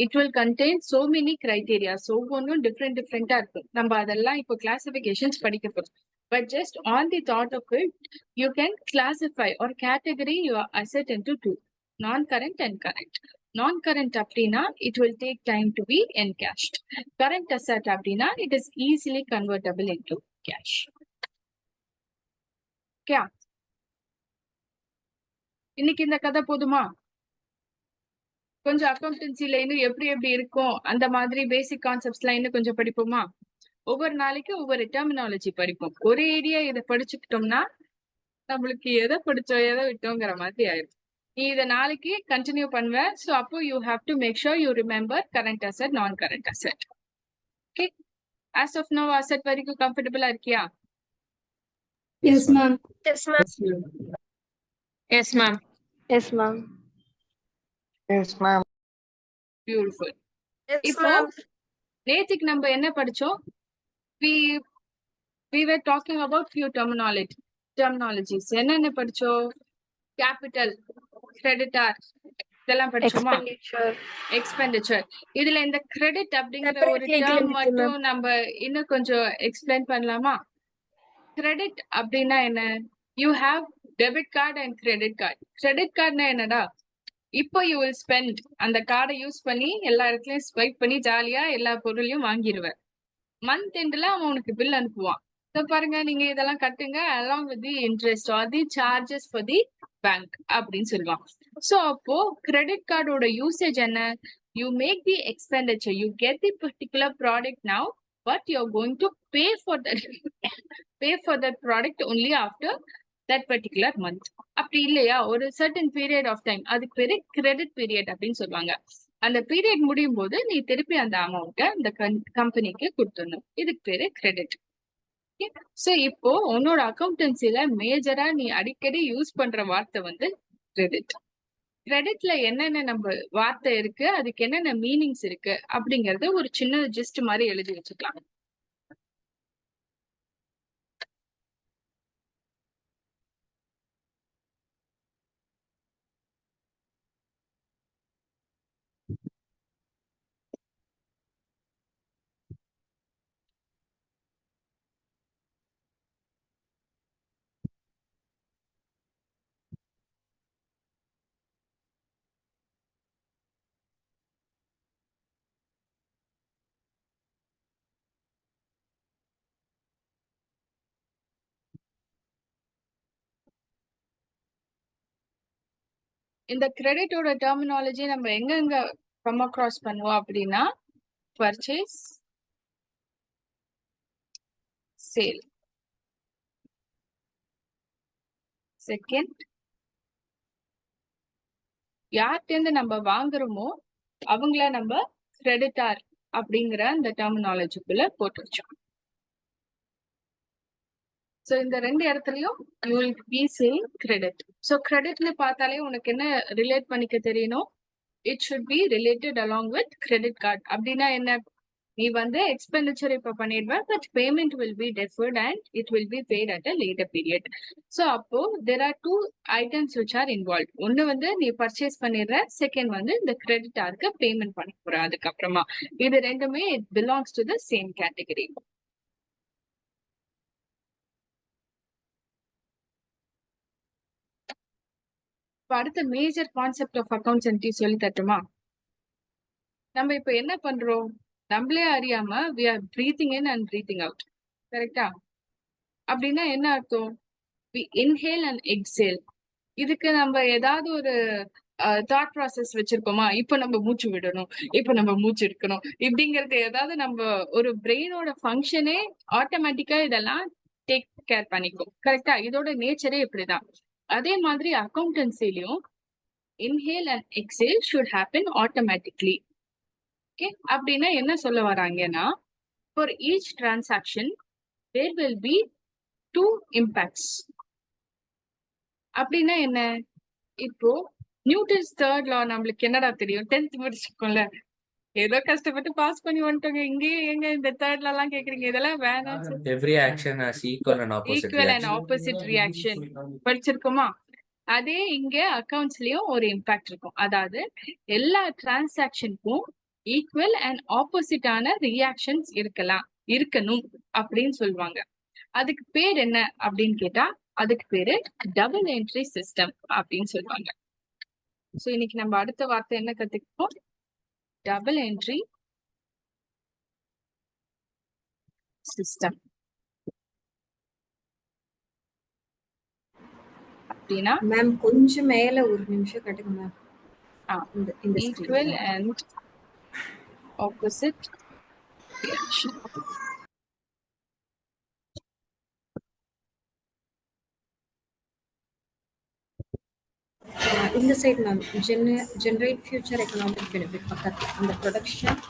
It will contain so many criterias, ஒவ்வொன்றும் டிஃப்ரெண்டா இருக்கும். நம்ம அதெல்லாம் இப்போ கிளாசிபிகேஷன்ஸ் படிக்க போறோம். But just on the thought of it, you can classify or category your asset into two: non-current and current. Non-current அப்படின்னா it will take time to be encashed. Current asset அப்படின்னா it is easily convertible into cash. Okay, இன்னைக்கு இந்த கதை போதுமா? கொஞ்சம் அக்கௌண்டன்சில இன்னும் எப்படி எப்படி இருக்கும் அந்த மாதிரி பேசிக் கான்செப்ட்ஸ்லாம் இன்னும் கொஞ்சம் படிப்போமா? ஒவ்வொரு நாளைக்கு ஒவ்வொரு டெர்மினாலஜி படிப்போம். ஒரு ஏரியா இதை படிச்சுக்கிட்டோம்னா நம்மளுக்கு எதை படிச்சோம் எதை விட்டோங்கிற மாதிரி ஆயிடும். நீ இதை நாளைக்கு கண்டினியூ பண்ணுவ. ஸோ அப்போ you have to make sure you remember current asset, non current asset. Okay, as of now asset வரைக்கும் கம்ஃபர்டபுளா இருக்கியா? Yes, ma'am. Yes, ma'am. Yes ma'am. Yes, ma'am. Yes, ma'am. Beautiful. Yes, இப்போ ma'am. நேத்துக்கு நம்ம என்ன படிச்சோம்? we were talking about few terminologies. என்னென்ன படிச்சோம்? கேபிட்டல், கிரெடிட்டார், இதெல்லாம் படிச்சோமா? எக்ஸ்பெண்டிச்சர். இதுல இந்த கிரெடிட் அப்படிங்கிற ஒரு Separately டேர்ம் explain, மட்டும் ma'am. நம்ம இன்னும் கொஞ்சம் எக்ஸ்பிளைன் பண்ணலாமா? கிரெடிட் அப்படின்னா என்ன? You have debit card and credit card. Credit கார்டுனா என்னடா, இப்போ யூ வில் ஸ்பெண்ட், அந்த கார்டை யூஸ் பண்ணி எல்லா இடத்துலயும் ஸ்வைப் பண்ணி ஜாலியா எல்லா பொருளையும் வாங்கிடுவேன். மந்த் எண்ட்ல அவன் உனக்கு பில் அனுப்புவான். பாருங்க, நீங்க இதெல்லாம் கட்டுங்க along with the interest or the charges for the bank அப்படின்னு சொல்லுவான். சோ அப்போ கிரெடிட் கார்டோட யூசேஜ் என்ன? You make the expenditure, you get the particular product now, but you are going to pay for that product only after that particular month. அப்படி இல்லையா, ஒரு certain period of time, அதுக்கு பேரு credit period அப்படின்னு சொல்லுவாங்க. அந்த period முடியும் போது நீ திருப்பி அந்த அமௌண்ட்டை அந்த கம்பெனிக்கு கொடுத்துடணும். இதுக்கு பேரு கிரெடிட். சோ இப்போ உன்னோட அக்கௌண்டன்சில மேஜரா நீ அடிக்கடி யூஸ் பண்ற வார்த்தை வந்து கிரெடிட். கிரெடிட்ல என்னென்ன நம்ம வார்த்தை இருக்கு, அதுக்கு என்னென்ன மீனிங்ஸ் இருக்கு அப்படிங்கறது ஒரு சின்ன ஜிஸ்ட் மாதிரி எழுதி வச்சுக்கலாம். இந்த கிரெடிட்டோட டெர்மினாலஜி நம்ம எங்க கம் அக்ராஸ் பண்ணுவோம் அப்படின்னா, பர்ச்சேஸ், சேல். செகண்ட், யார்கிட்ட இருந்து நம்ம வாங்குறோமோ அவங்கள நம்ம கிரெடிட்டார் அப்படிங்கிற அந்த டெர்மினாலஜிக்குள்ள போட்டு வச்சோம். சோ இந்த ரெண்டு இடத்துலயும் you will be saying credit. So கிரெடிட்னு பார்த்தாலே உனக்கு என்ன ரிலேட் பண்ணிக்க தெரியணும்? It should be related along with credit card. அப்படின்னா என்ன? நீ வந்து எக்ஸ்பெண்டிச்சர் இப்ப பண்ணிடுவ, but payment will be deferred and it will be paid at a later period. So அப்போ there are two items which are involve. ஒன்னு வந்து நீ பர்ச்சேஸ் பண்ணிடுற, செகண்ட் வந்து இந்த கிரெடிட்டாருக்கு பேமெண்ட் பண்ண போற அதுக்கப்புறமா. இது ரெண்டுமே it belongs to the same category. அடுத்த மேஜர் கான்செப்ட் ஆஃப் அக்கௌண்ட்ஸ் சொல்லி தட்டுமா? நம்ம இப்ப என்ன பண்றோம்? நம்மளே அறியாம we are breathing in and breathing out. கரெக்டா? அப்படின்னா என்ன அர்த்தம்? we inhale and exhale. இதுக்கு நம்ம ஏதாவது ஒரு தாட் ப்ராசஸ் வச்சிருக்கோமா? இப்ப நம்ம மூச்சு விடணும், இப்ப நம்ம மூச்சு எடுக்கணும், இப்படிங்கறது ஏதாவது நம்ம ஒரு பிரெயினோட ஃபங்க்ஷனே ஆட்டோமேட்டிக்கா இதெல்லாம் டேக் கேர் பண்ணிக்கும். கரெக்டா? இதோட நேச்சரே இப்படிதான். அதே மாதிரி அக்கௌண்டன்சிலையும் inhale and exhale should happen automatically. Okay, அப்படின்னா என்ன சொல்ல வராங்கன்னா, for each transaction there will be two impacts. அப்படின்னா என்ன? இப்போ நியூட்டன்ஸ் தேர்ட் லா நம்மளுக்கு என்னடா தெரியும்? 10th முடிச்சிருக்கோம்ல, ஏதோ கஷ்டப்பட்டு பாஸ் பண்ணி வந்துட்டோங்க. இங்கேயே எங்க இந்த தேர்ட் லா எல்லாம் கேக்குறீங்க? இதெல்லாம் வேணாம். Every action has equal and opposite equal and reaction. Opposite reaction படிச்சிருக்கோமா? அதே இங்க அக்கவுண்ட்ஸ்லயும் ஒரு இம்பாக்ட் இருக்கும். அதாவது எல்லா டிரான்சாக்ஷனுக்கும் ஈக்குவல் அண்ட் ஆப்போசிட்டான ரியாக்ஷன்ஸ் இருக்கணும் அப்படின்னு சொல்லுவாங்க. அதுக்கு பேர் என்ன அப்படின்னு கேட்டா, அதுக்கு பேரு டபுள் என்ட்ரி சிஸ்டம் அப்படின்னு சொல்லுவாங்க. சோ இன்னைக்கு நம்ம அடுத்த வார்த்தை என்ன கத்துக்கிட்டோம்? Double entry system. அப்படின்னா மேம் கொஞ்சம் மேல ஒரு நிமிஷம் கட்டுங்க மேம். இந்த ஈக்குவல் அண்ட் ஆப்போசிட் ரியாக்ஷன். இந்த side ma'am generate future economic benefit பக்கத்துல அந்த production.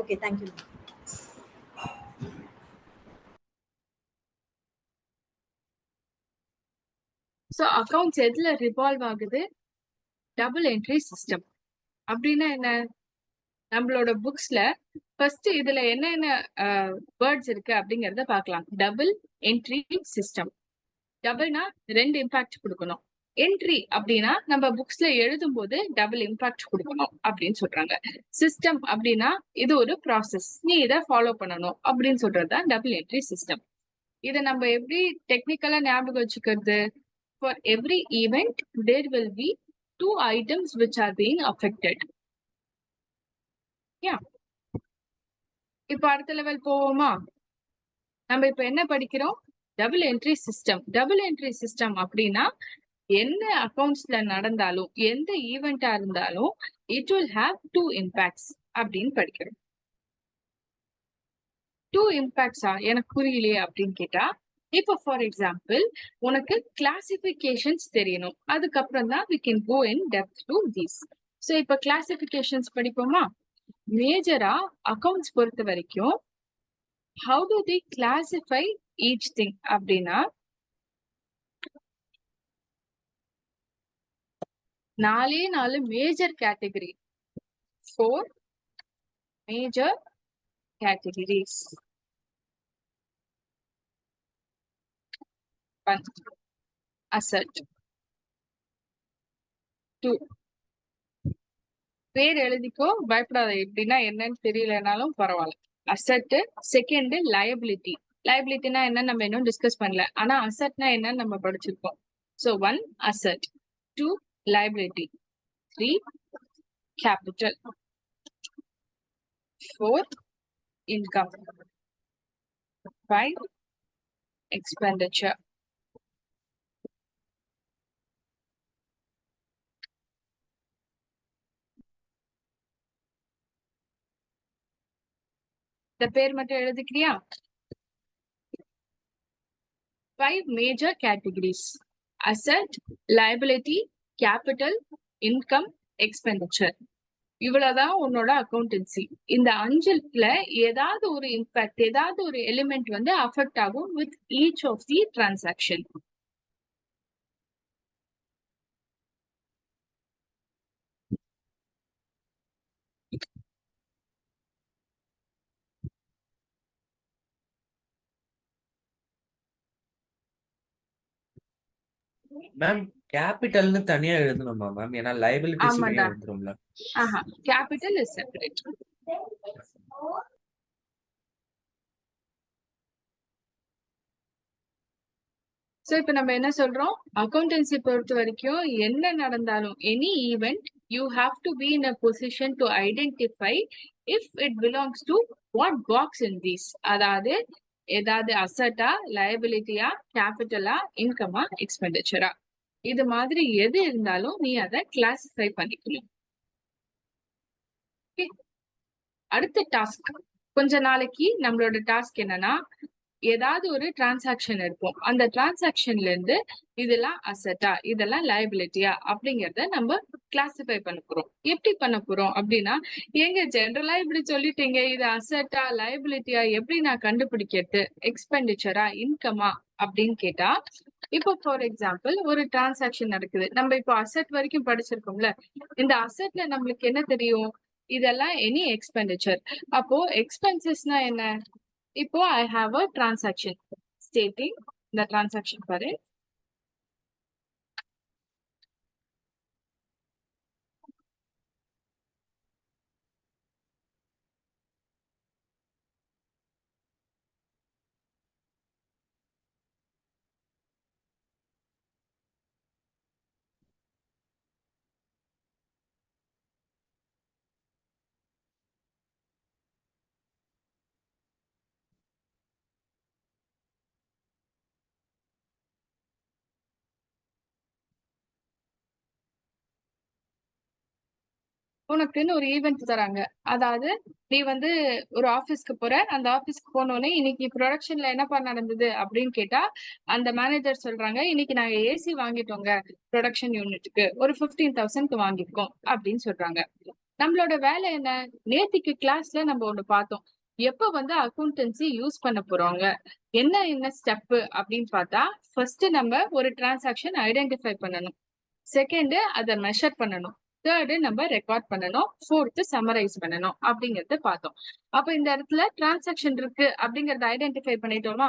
Okay, thank you ma'am. So accounts எதுல ரிவால்வ் ஆகுது? Double entry system. அப்படின்னா என்ன? நம்மளோட புக்ஸ்ல ஃபர்ஸ்ட் இதுல என்னென்ன வேர்ட்ஸ் இருக்கு அப்படிங்கறத பார்க்கலாம். Double entry system. டபுள்னா ரெண்டு இம்பாக்ட் கொடுக்கணும். என்ட்ரி அப்படின்னா நம்ம புக்ஸ்ல எழுதும் போது டபுள் இம்பாக்ட் கொடுக்கணும் அப்படின்னு சொல்றாங்க. சிஸ்டம் அப்படின்னா இது ஒரு ப்ராசஸ், நீ இதை ஃபாலோ பண்ணணும் அப்படின்னு சொல்றதுதான் டபுள் என்ட்ரி சிஸ்டம். இதை நம்ம எப்படி டெக்னிக்கலா ஞாபகம் வச்சுக்கிறது? For every event there will be two items which are being affected. Yeah. இப்ப அடுத்த லெவல் போவோமா? நம்ம இப்ப என்ன படிக்கிறோம்? Double entry system. Double entry system அப்படின்னா என்ன அக்கவுண்ட்ஸ்ல நடந்தாலும், எந்த ஈவெண்டா இருந்தாலும் it will have two impacts அப்படின்னு படிக்கிறோம். two impacts எனக்கு புரியலையே அப்படின்னு கேட்டா, இப்ப ஃபார் எக்ஸாம்பிள் உனக்கு கிளாசிபிகேஷன்ஸ் தெரியணும், அதுக்கப்புறம் தான் we can go in depth to these. So இப்ப கிளாசிபிகேஷன்ஸ் படிப்போமா? மேஜரா அக்கவுண்ட்ஸ் பொறுத்த வரைக்கும் how do they classify each thing அப்படின்னா, நாலு major category, 4 major categories. 1 asset, 2 பேர் எழுதிக்கோ, பயப்படாத, எப்படின்னா என்னன்னு தெரியலனாலும் பரவாயில்ல. அசட். Second liability. லயபிலிட்டினா என்ன நம்ம இன்னும் டிஸ்கஸ் பண்ணல, ஆனா அசட்னா என்னன்னு நம்ம படிச்சிருக்கோம். So 1 asset, 2 liability, 3 capital, 4 income, 5 expenditure. இந்த பேர் மட்டும் எழுதிக்கிறியா? 5 major categories: asset, liability, capital, income, expenditure. இவ்வளவுதான் உன்னோட அக்கௌண்டன்சி. இந்த அஞ்சுல ஏதாவது ஒரு இம்பாக்ட், ஏதாவது ஒரு எலிமெண்ட் வந்து அஃபெக்ட் ஆகும் with each of the transaction. Ma'am கேபிட்டல்னு தனியா எழுதணுமா மேம்? ஏன்னா லைபிலிட்டிஸ்லயே ஆமாடா. எழுதுறோம்ல. ஆஹா, கேபிட்டல் இஸ் செப்பரேட். சோ இப்ப நம்ம என்ன சொல்றோம், அக்கௌண்டன்சி பொறுத்த வரைக்கும் என்ன நடந்தாலும் any event you have to be in a position to identify if it belongs to what box in these. அதாவது ஏதாவது அசட்டா, லயபிலிட்டியா, கேபிட்டலா, இன்கமா, எக்ஸ்பெண்டிச்சரா, இது மாதிரி எது இருந்தாலும் நீ அதை கிளாசிஃபை பண்ணிக்கணும். அடுத்த டாஸ்க், கொஞ்ச நாளைக்கு நம்மளோட டாஸ்க் என்னன்னா, ஏதாவது ஒரு டிரான்சாக்ஷன் இருக்கும். அந்த டிரான்சாக்ஷன்ல இருந்து இதெல்லாம் அசட்டா, இதெல்லாம் லயபிலிட்டியா அப்படிங்கறத நம்ம கிளாசிஃபை பண்ண போறோம். எப்படி பண்ண போறோம் அப்படின்னா, எங்க ஜெனரலா இப்படி சொல்லிட்டீங்க, இது அசட்டா லயபிலிட்டியா எப்படி நான் கண்டுபிடிக்கிறது, எக்ஸ்பெண்டிச்சரா இன்கமா அப்படின்னு கேட்டா, இப்போ ஃபார் எக்ஸாம்பிள் ஒரு டிரான்சாக்ஷன் நடக்குது. நம்ம இப்போ அசெட் வரைக்கும் படிச்சிருக்கோம்ல. இந்த அசெட்ல நம்மளுக்கு என்ன தெரியும், இதெல்லாம் எனி எக்ஸ்பெண்டிச்சர். அப்போ எக்ஸ்பென்சஸ்னா என்ன, இப்போ I have a transaction stating, இந்த டிரான்சாக்ஷன் பாரு, உனக்குன்னு ஒரு ஈவெண்ட் தராங்க. அதாவது நீ வந்து ஒரு ஆபீஸ்க்கு போற, அந்த ஆபீஸ்க்கு போனோடனே இன்னைக்கு ப்ரொடக்ஷன்ல என்னப்பா நடந்தது அப்படின்னு கேட்டா, அந்த மேனேஜர் சொல்றாங்க, இன்னைக்கு நாங்க ஏசி வாங்கிட்டோங்க ப்ரொடக்ஷன் யூனிட்டுக்கு, ஒரு 15,000க்கு வாங்கிருக்கோம் அப்படின்னு சொல்றாங்க. நம்மளோட வேலை என்ன, நேத்திக்கு கிளாஸ்ல நம்ம ஒண்ணு பார்த்தோம், எப்ப வந்து அக்கௌண்டன்சி யூஸ் பண்ண போறாங்க, என்ன என்ன ஸ்டெப் அப்படின்னு பார்த்தா, ஃபர்ஸ்ட் நம்ம ஒரு டிரான்சாக்ஷன் ஐடென்டிஃபை பண்ணணும், செகண்ட் அதை மெஷர் பண்ணணும், தேர்டு நம்ம ரெக்கார்ட் பண்ணணும், ஃபோர்த்து சம்மரைஸ் பண்ணணும் அப்படிங்கறத பார்த்தோம். அப்ப இந்த இடத்துல டிரான்சாக்ஷன் இருக்கு அப்படிங்கறத ஐடென்டிஃபை பண்ணிட்டோமா.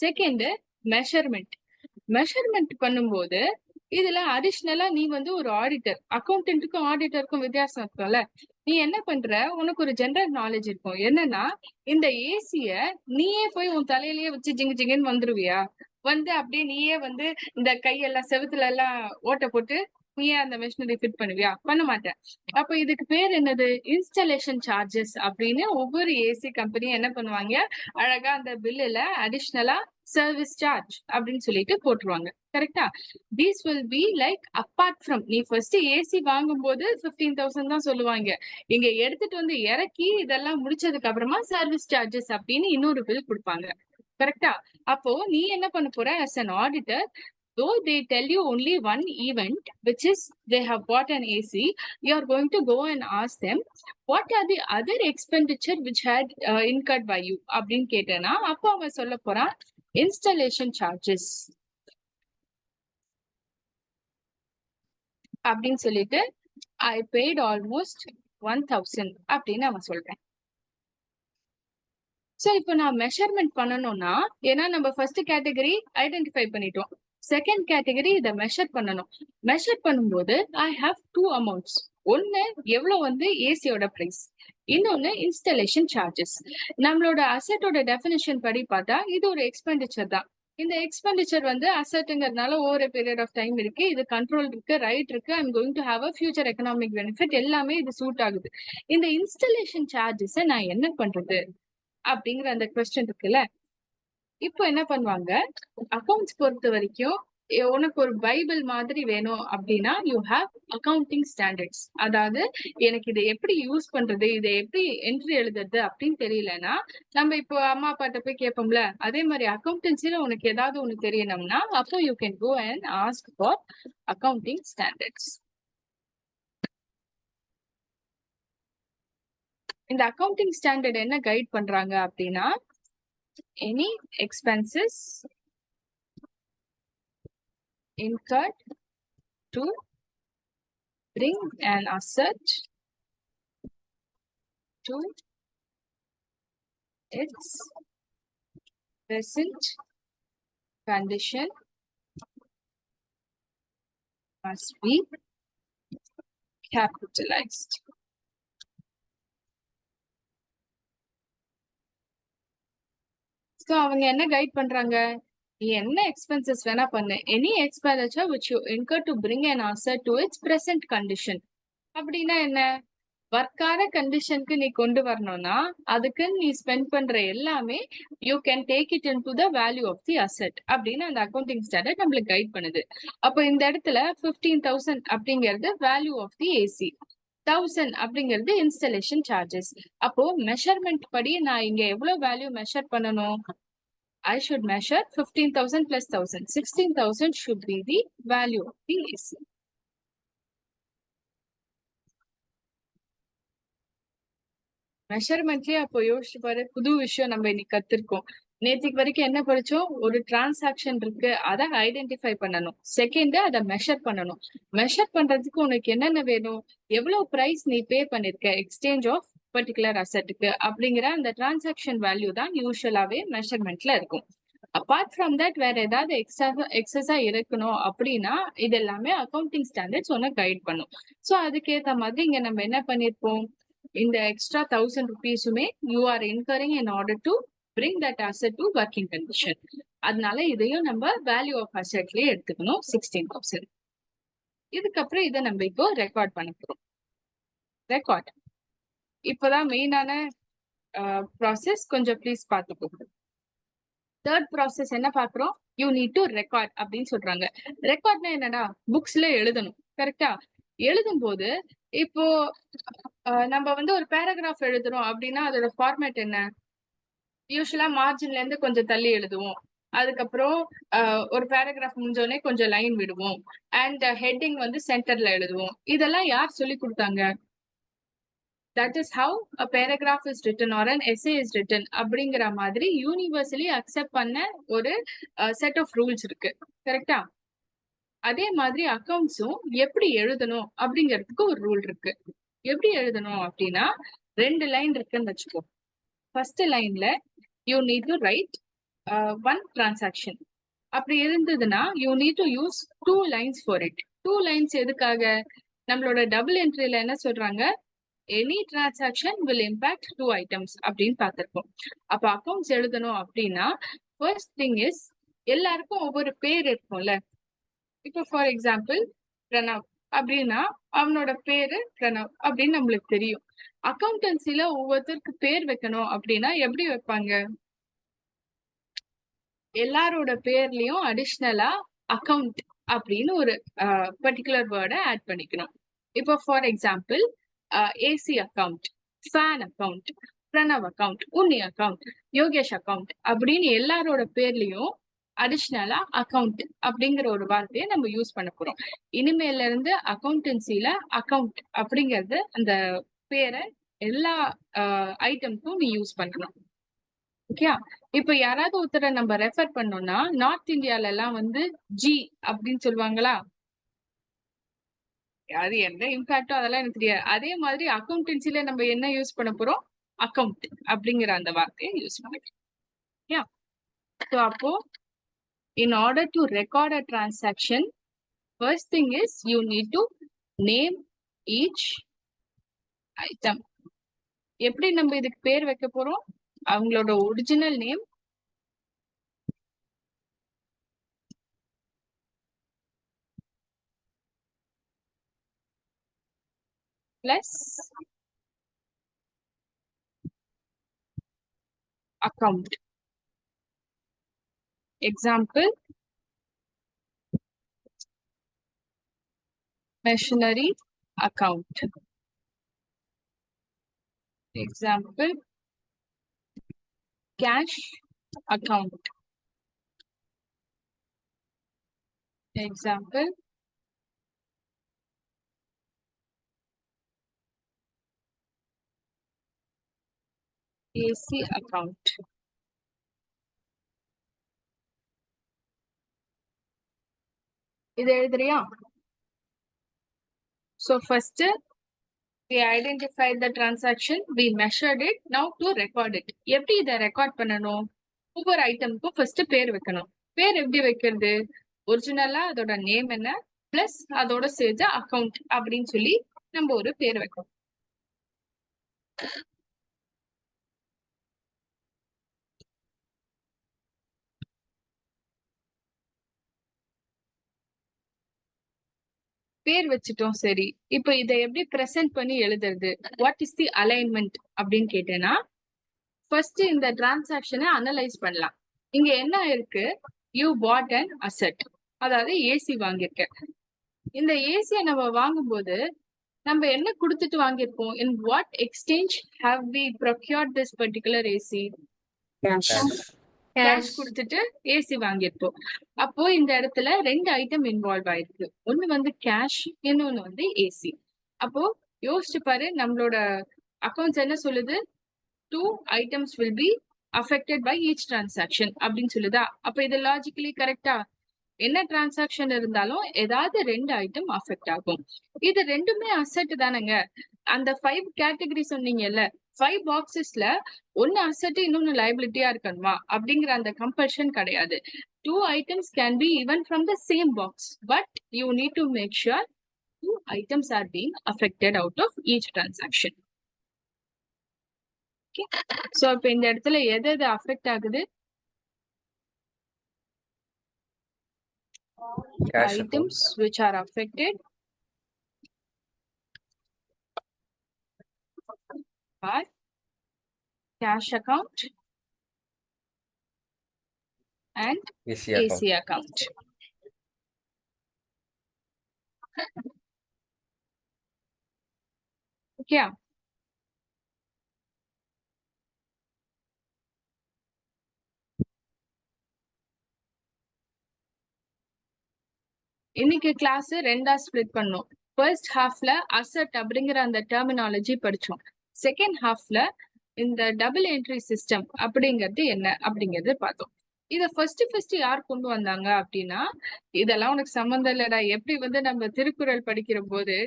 Second measurement. மெஷர்மெண்ட் பண்ணும்போது இதுல அடிஷ்னலா நீ வந்து ஒரு ஆடிட்டர், அக்கௌண்டன்ட்டுக்கும் ஆடிட்டருக்கும் வித்தியாசம் இருக்கும்ல. நீ என்ன பண்ற, உனக்கு ஒரு ஜெனரல் நாலேஜ் இருக்கும். என்னன்னா, இந்த ஏசிய நீயே போய் உன் தலையிலேயே வச்சு ஜிங்கு ஜிங்குன்னு வந்துருவியா, வந்து அப்படியே நீயே வந்து இந்த கையெல்லாம் செவுத்துல எல்லாம் ஓட்ட போட்டு நீயே அந்த மெஷினரி ஃபிட் பண்ணுவியா, பண்ண மாட்டேன். அப்ப இதுக்கு பேர் என்னது, இன்ஸ்டாலேஷன் சார்ஜஸ் அப்படின்னு ஒவ்வொரு ஏசி கம்பெனியும் என்ன பண்ணுவாங்க, அழகா அந்த பில்லுல அடிஷ்னலா சர்வீஸ் சார்ஜ் அப்படின்னு சொல்லிட்டு போட்டுருவாங்க. கரெக்டா? These will be like apart from, நீ ஃபர்ஸ்ட் ஏசி வாங்கும் போது 15,000 தான் சொல்லுவாங்க, இங்க எடுத்துட்டு வந்து இறக்கி இதெல்லாம் முடிச்சதுக்கு அப்புறமா சர்வீஸ் சார்ஜஸ் அப்படின்னு இன்னொரு பில் கொடுப்பாங்க. கரெக்டா? அப்போ நீ என்ன பண்ண போற, as an auditor, though they tell you only one event, which is they have bought an AC, you are going to go and ask them, what are the other expenditure which had incurred by you அப்படின்னு கேட்டேன்னா, அப்போ அவன் சொல்ல போறான், installation charges அப்படின்னு சொல்லிட்டு, ஐ paid almost 1,000 அப்படின்னு அவன் சொல்றேன். சோ இப்போ நான் மெஷர்மெண்ட் பண்ணணும்னா, ஏன்னா நம்ம ஃபர்ஸ்ட் கேட்டகரி ஐடென்டிஃபை பண்ணிட்டோம், செகண்ட் கேட்டகரி இதை மெஷர் பண்ணணும். மெஷர் பண்ணும்போது ஐ ஹாவ் டூ அமௌண்ட்ஸ். ஒன்னு எவ்வளவு வந்து ஏசியோட பிரைஸ், இன்னொன்னு இன்ஸ்டாலேஷன் சார்ஜஸ். நம்மளோட அசெட்டோட டெபினிஷன் படி பார்த்தா இது ஒரு எக்ஸ்பெண்டிச்சர் தான். இந்த எக்ஸ்பெண்டிச்சர் வந்து அசெட்டுங்கிறதுனால ஓவர் பீரியட் ஆஃப் டைம் இருக்கு, இது கண்ட்ரோல் இருக்கு, ரைட் இருக்கு, I'm going to have a future economic benefit, எல்லாமே இது சூட் ஆகுது. இந்த இன்ஸ்டாலேஷன் சார்ஜஸ் நான் என்ன பண்றது அப்படிங்கிற அந்த கொஸ்டின் இருக்குல்ல. இப்போ என்ன பண்ணுவாங்க, அக்கௌண்ட்ஸ் பொறுத்த வரைக்கும் உனக்கு ஒரு பைபிள் மாதிரி வேணும் அப்படின்னா, யூ ஹாவ் அக்கௌண்டிங் ஸ்டாண்டர்ட்ஸ். அதாவது எனக்கு இதை எப்படி யூஸ் பண்றது, இதை எப்படி என்ட்ரி எழுதுறது அப்படின்னு தெரியலன்னா, நம்ம இப்போ அம்மா அப்பாட்ட போய் கேட்போம்ல, அதே மாதிரி அக்கௌண்டன்சில உனக்கு ஏதாவது ஒண்ணு தெரியணும்னா, அப்போ you can go and ask for accounting standards. இந்த அக்கவுண்டிங் ஸ்டாண்டர்ட் என்ன கைட் பண்றாங்க அப்படின்னா, any expenses incurred to bring an asset to its present condition must be capitalized. So அவங்க என்ன கைட் பண்றாங்க, நீ என்ன எக்ஸ்பென்சஸ் வேணா பண்ணு, any expenditure which you incur to bring an asset to its present condition. அப்படின்னா என்ன, ஒர்க்கான கண்டிஷனுக்கு நீ கொண்டு வரணும்னா அதுக்கு நீ ஸ்பெண்ட் பண்ற எல்லாமே you can take it into the value of the asset அப்படின்னு அந்த அக்கௌண்டிங் ஸ்டாண்டர்ட் நம்மளுக்கு கைட் பண்ணுது. அப்போ இந்த இடத்துல 15,000 அப்படிங்கிறது வேல்யூ ஆஃப் தி ஏசி, 1000 அப்படிங்கிறது இன்ஸ்டலேஷன் சார்ஜஸ். அப்போ மெஷர்மெண்ட் படி நான் இங்க எவ்வளவு வேல்யூ மெஷர் பண்ணணும், I should measure 15,000 plus 1,000. 16,000 should be the value of the AC. மெஷர்மெண்ட்லயே அப்போ யோசிச்சு பாரு, புது விஷயம் நம்ம இன்னைக்கு கத்திருக்கோம். நேற்றுக்கு வரைக்கும் என்ன படிச்சோம், ஒரு டிரான்சாக்ஷன் இருக்கு, அதை ஐடென்டிஃபை பண்ணணும், செகண்ட் அதை மெஷர் பண்ணணும். மெஷர் பண்றதுக்கு உனக்கு என்னென்ன வேணும், எவ்வளவு பிரைஸ் நீ பே பண்ணிருக்க எக்ஸ்சேஞ்ச் ஆஃப் பர்டிகுலர் அசெட்டுக்கு அப்படிங்கிற அந்த டிரான்சாக்ஷன் வேல்யூ தான் யூஸ்வலாவே மெஷர்மெண்ட்ல இருக்கும். அப்பார்ட் ஃப்ரம் தட் வேற ஏதாவது எக்ஸஸா இருக்கணும் அப்படின்னா இது எல்லாமே அக்கௌண்டிங் ஸ்டாண்டர்ட்ஸ் ஒன்னு கைட் பண்ணும். சோ அதுக்கேத்த மாதிரி இங்க நம்ம என்ன பண்ணிருப்போம், இந்த extra 1,000 rupeesமே you are incurring in order to bring that asset to working condition. அதனால இதையும் நம்ம வேல்யூ ஆஃப் அசெட்லயே எடுத்துக்கணும் 16,000. இதுக்கப்புறம் இதை நம்ம இப்போ ரெக்கார்ட் பண்ண போறோம். ரெக்கார்ட் இப்பதான் மெயினான ப்ராசஸ், கொஞ்சம் ப்ளீஸ் பார்த்துக்கோங்க. தேர்ட் ப்ராசஸ் என்ன பாக்குறோம், யூ நீட் டு ரெக்கார்ட் அப்படின்னு சொல்றாங்க. ரெக்கார்ட்னா என்னன்னா புக்ஸ்ல எழுதணும், கரெக்டா? எழுதும் போது இப்போ நம்ம வந்து ஒரு பேராகிராஃப் எழுதுறோம் அப்படின்னா அதோட ஃபார்மேட் என்ன, யூஸ்வலா மார்ஜின்ல இருந்து கொஞ்சம் தள்ளி எழுதுவோம், அதுக்கப்புறம் ஒரு பேராகிராஃப் முடிஞ்சோடனே கொஞ்சம் லைன் விடுவோம், அண்ட் ஹெட்டிங் வந்து சென்டர்ல எழுதுவோம். இதெல்லாம் யார் சொல்லி கொடுத்தாங்க? That is how a paragraph is written or an essay is written அப்படிங்கிற மாதிரி யூனிவர்சலி அக்செப்ட் பண்ண ஒரு செட் ஆஃப் ரூல்ஸ் இருக்கு, கரெக்டா? அதே மாதிரி அக்கவுண்ட்ஸும் எப்படி எழுதணும் அப்படிங்கிறதுக்கு ஒரு ரூல் இருக்கு. எப்படி எழுதணும் அப்படின்னா 2 லைன் இருக்குன்னு வச்சுக்கோ. ஃபர்ஸ்ட் லைன்ல you need to right 1 transaction. அப்படி இருந்ததுன்னா you need to use 2 lines for it. 2 lines எதுக்காக, நம்மளோட டபுள் என்ட்ரில என்ன சொல்றாங்க, any transaction will impact 2 items அப்படின்னு பார்த்திருக்கோம். அப்ப அக்கவுண்ட்ஸ் எழுதணும் அப்படின்னா ஃபர்ஸ்ட் திங் இஸ் எல்லாருக்கும் ஒவ்வொரு பேர் இருக்கும்ல. இப்போ ஃபார் எக்ஸாம்பிள் பிரணவ் அப்படின்னா அவனோட பேரு பிரணவ் அப்படின்னு நம்மளுக்கு தெரியும். அக்கௌண்டன்சில ஒவ்வொருத்தருக்கு பேர் வைக்கணும் அப்படின்னா எப்படி வைப்பாங்க, எல்லாரோட பேர்லயும் அடிஷ்னலா அக்கவுண்ட் அப்படின்னு ஒரு பர்டிகுலர் வேர்டை ஆட் பண்ணிக்கணும். இப்போ for example AC account, fan account, Pranav account, Unni account, Yogesh account அப்படின்னு எல்லாரோட பேர்லயும் அடிஷ்னலா அக்கவுண்ட் அப்படிங்கிற ஒரு வார்த்தையை நம்ம யூஸ் பண்ண போறோம். இனிமேல இருந்து அக்கௌண்டன்சில அக்கவுண்ட் அப்படிங்கறது அந்த பேரை எல்லா ஐட்டம்க்கும் நீ யூஸ் பண்ணணும். ஓகே, இப்ப யாராவது ஒருத்தரை நம்ம ரெஃபர் பண்ணோம்னா நார்த் இந்தியால எல்லாம் வந்து ஜி அப்படின்னு சொல்லுவாங்களா, அது என்ன இம்பாக்டோ அதெல்லாம் எனக்கு தெரியாது. அதே மாதிரி அக்கௌண்டன்சில நம்ம என்ன யூஸ் பண்ண போறோம், அக்கவுண்ட் அப்படிங்கிற அந்த வார்த்தையை யூஸ் பண்ணிக்கலாம். ஸோ அப்போ in order to record a transaction, first thing is you need to name each item. எப்படி நம்ம இதுக்கு பேர் வைக்க போறோம், அவங்களோட original name plus account. Example machinery account. Example cash account. Example AC account. இது எழுதுறியா? So first we identified the transaction, we measured it, now to record it. எப்படி இதை ரெக்கார்ட் பண்ணணும்? ஒவ்வொரு ஐட்டமுக்கும் ஃபர்ஸ்ட் பேர் வைக்கணும். பேர் எப்படி வைக்கிறது? ஒரிஜினலா அதோட நேம் என்ன பிளஸ் அதோட சேர்த்து அக்கவுண்ட் அப்படின்னு சொல்லி நம்ம ஒரு பேர் வைக்கணும். பேர் வச்சுட்டோம். சரி, இப்போ இதை எப்படி பிரசன்ட் பண்ணி எழுதுறது? வாட் இஸ் தி அலைன்மெண்ட் அப்படின்னு கேட்டேன்னா, ஃபர்ஸ்ட் இந்த டிரான்சாக்ஷனை அனலைஸ் பண்ணலாம். இங்க என்ன இருக்கு? யூ பாட் அன் அசெட், அதாவது ஏசி வாங்கியிருக்க. இந்த ஏசியை நம்ம வாங்கும்போது நம்ம என்ன கொடுத்துட்டு வாங்கியிருப்போம்? In what exchange have we procured this particular AC? Cash கொடுத்துட்டு ஏசி வாங்கியிருப்போம். அப்போ இந்த இடத்துல ரெண்டு ஐட்டம் இன்வால்வ் ஆயிருக்கு. ஒண்ணு வந்து கேஷ், இன்னொன்னு வந்து ஏசி. அப்போ யோசிச்சு பாரு, நம்மளோட அக்கௌண்ட்ஸ் என்ன சொல்லுது? 2 items will be affected by each transaction அப்படின்னு சொல்லுதா? அப்ப இது லாஜிக்கலி கரெக்டா? என்ன டிரான்சாக்ஷன் இருந்தாலும் ஏதாவது ரெண்டு ஐட்டம் அஃபெக்ட் ஆகும். இது ரெண்டுமே அசெட் தானங்க. அந்த 5 கேட்டகரி சொன்னீங்கல்ல, 5 பாக்ஸஸ்ல ஒன்னு அசெட் இன்னொன்னு லைபிலிட்டியா இருக்கணுமா அப்படிங்கிற அந்த கம்பல்ஷன் கிடையாது. 2 items can be even from the same box, but you need to make sure 2 items are being affected out of each transaction. Okay, so இப்ப இந்த இடத்துல எது அஃபெக்ட் ஆகுது? Cash Items account. which are affected are cash account and AC account. AC account. Okay. இன்னைக்கு class ரெண்டா split பண்ணோம். First ஹாஃப்ல asset அப்படிங்கிற அந்த டெர்மினாலஜி படிச்சோம். செகண்ட் ஹாஃப்ல இந்த டபுள் என்ட்ரி சிஸ்டம் அப்படிங்கிறது என்ன அப்படிங்கறது பார்த்தோம். இத ஃபர்ஸ்ட் யார் கொண்டு வந்தாங்க அப்படின்னா, இதெல்லாம் உனக்கு சம்மந்தம் இல்லடா, எப்படி வந்து நம்ம திருக்குறள் படிக்கிற போது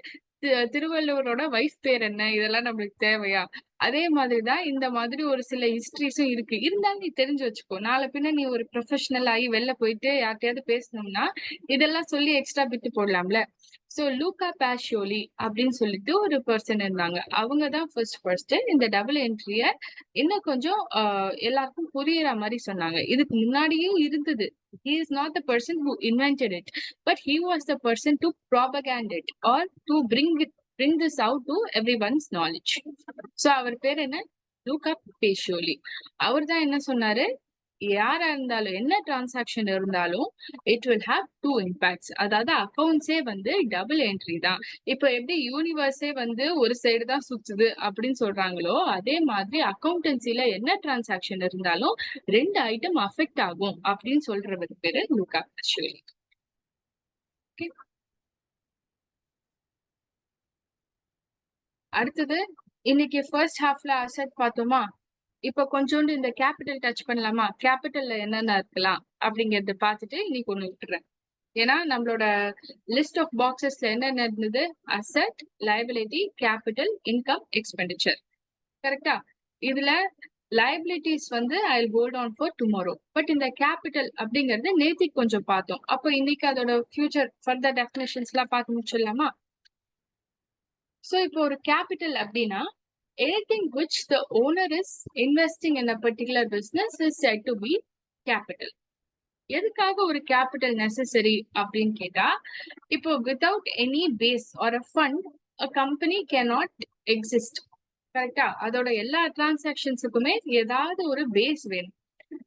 திருவள்ளுவரோட வைஃப் பேர் என்ன, இதெல்லாம் நம்மளுக்கு தேவையா? அதே மாதிரிதான் இந்த மாதிரி ஒரு சில ஹிஸ்டரிஸும் இருக்கு. இருந்தாலும் நீ தெரிஞ்சு வச்சுக்கோ. நாளை பின்ன நீ ஒரு ப்ரொஃபஷனல் ஆகி வெளில போயிட்டு யார்ட்டையாவது பேசணும்னா இதெல்லாம் சொல்லி எக்ஸ்ட்ரா பிட்டு போடலாம்ல. சோ லூகா பாஷியோலி அப்படின்னு சொல்லிட்டு ஒரு பர்சன் இருந்தாங்க. அவங்கதான் ஃபர்ஸ்ட் இந்த டபுள் என்ட்ரிய இன்னும் கொஞ்சம் எல்லாருக்கும் புரியுற மாதிரி சொன்னாங்க. இதுக்கு முன்னாடியே இருந்தது. He is not the person who invented it, but he was the person to propagate it or to bring this out to everyone's knowledge. So அவர் பேர் என்ன? லூகா பேஷியோலி. அவர் தான் என்ன சொன்னாரு? யாரா இருந்தாலும் என்ன டிரான்சாக்ஷன் இருந்தாலும் இட் வில் ஹாவ் 2 impacts. அதாவது அக்கௌண்ட்ஸே வந்து டபுள் என்ட்ரி தான். இப்ப எப்படி யூனிவர்ஸே வந்து ஒரு சைடு தான் சுத்துது அப்படின்னு சொல்றாங்களோ, அதே மாதிரி அக்கௌண்டன்சில என்ன டிரான்சாக்ஷன் இருந்தாலும் ரெண்டு ஐட்டம் அஃபெக்ட் ஆகும் அப்படின்னு சொல்றதுக்கு பேரு லூகா பேஷியோலி. அடுத்தது இன்னைக்கு ஃபர்ஸ்ட் ஹாஃப்ல அசெட் பார்த்தோமா? இப்ப கொஞ்சோண்டு இந்த கேபிட்டல் டச் பண்ணலாமா? கேபிட்டல்ல என்னென்ன இருக்கலாம் அப்படிங்கறத பார்த்துட்டு இன்னைக்கு ஒண்ணு விட்டுறேன். ஏன்னா நம்மளோட லிஸ்ட் ஆஃப் பாக்ஸஸ்ல என்னென்ன இருந்தது? Asset, liability, capital, income, expenditure. கரெக்டா? இதுல லைபிலிட்டிஸ் வந்து I will hold on for tomorrow. But இந்த கேபிட்டல் அப்படிங்கறது நேத்திக்கு கொஞ்சம் பார்த்தோம். அப்போ இன்னைக்கு அதோட ஃபியூச்சர் ஃபர்தர் டெஃபினேஷன்ஸ் எல்லாம் பார்த்து முடிச்சிடலாமா? சோ இப்போ ஒரு கேபிட்டல் அப்படின்னா anything which the owner is investing in a particular business is said to be capital. எதுக்காக ஒரு கேபிட்டல் நெசசரி அப்படின்னு கேட்டா, இப்போ without any base or a fund a company cannot exist. கரெக்டா? அதோட எல்லா டிரான்சாக்ஷன்ஸுக்குமே ஏதாவது ஒரு பேஸ் வேணும்.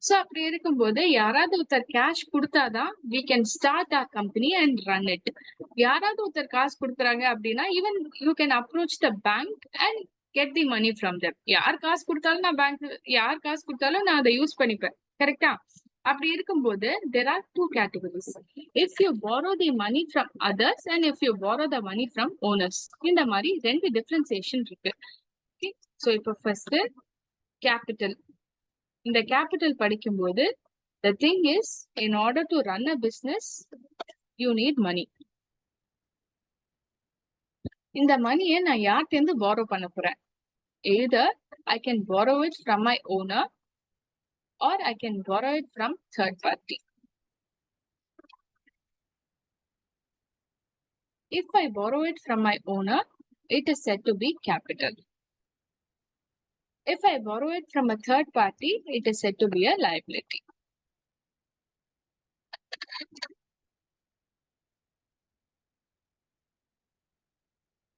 சோ அப்படி இருக்கும்போது யாராவது ஒருத்தர் கேஷ் கொடுத்தாதான் we can start our company and run it. யாராவது ஒருத்தர் காசு கொடுக்குறாங்க அப்படின்னா even you can approach the bank and get the money from them. யார் காசு கொடுத்தாலும் நான் பேங்க், யார் காசு கொடுத்தாலும் நான் அதை யூஸ் பண்ணிப்பேன். கரெக்டா? அப்படி இருக்கும்போது there are 2 categories. If you borrow the money from others and if you borrow the money from owners. இந்த மாதிரி ரெண்டு டிஃபரன்சியேஷன் இருக்கு. Okay, so இப்போ ஃபர்ஸ்ட் capital. இந்த capital படிக்கும்போது the thing is, in order to run a business, you need money. இந்த மணியை நான் யார்கிட்ட borrow பண்ண போறேன்? Either I can borrow it from my owner or I can borrow it from third party. If I borrow it from my owner, it is said to be capital. If I borrow it from a third party, it is said to be a liability.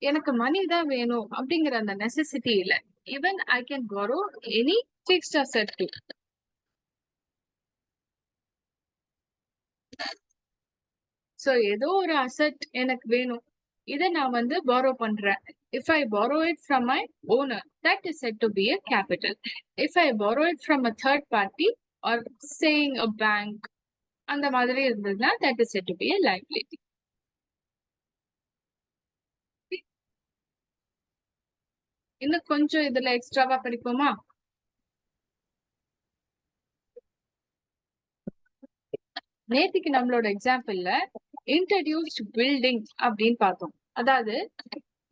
எனக்கு மணி தான் வேணும் அப்படிங்கிற அந்த necessity இல்ல. Even I can borrow any fixed asset too. So ஏதோ ஒரு asset எனக்கு வேணும், இதை நான் borrow பண்றேன். If I borrow it from my owner, that is said to be a capital. If I borrow it from a third party or saying a bank, அந்த மாதிரி இருந்ததுன்னா that is said to be a liability. இன்னும் கொஞ்சம் இதுல எக்ஸ்ட்ராவா படிப்போமா? நேத்திக்கு நம்மளோட எக்ஸாம்பிள்ல introduced building அப்படின்னு பார்த்தோம். அதாவது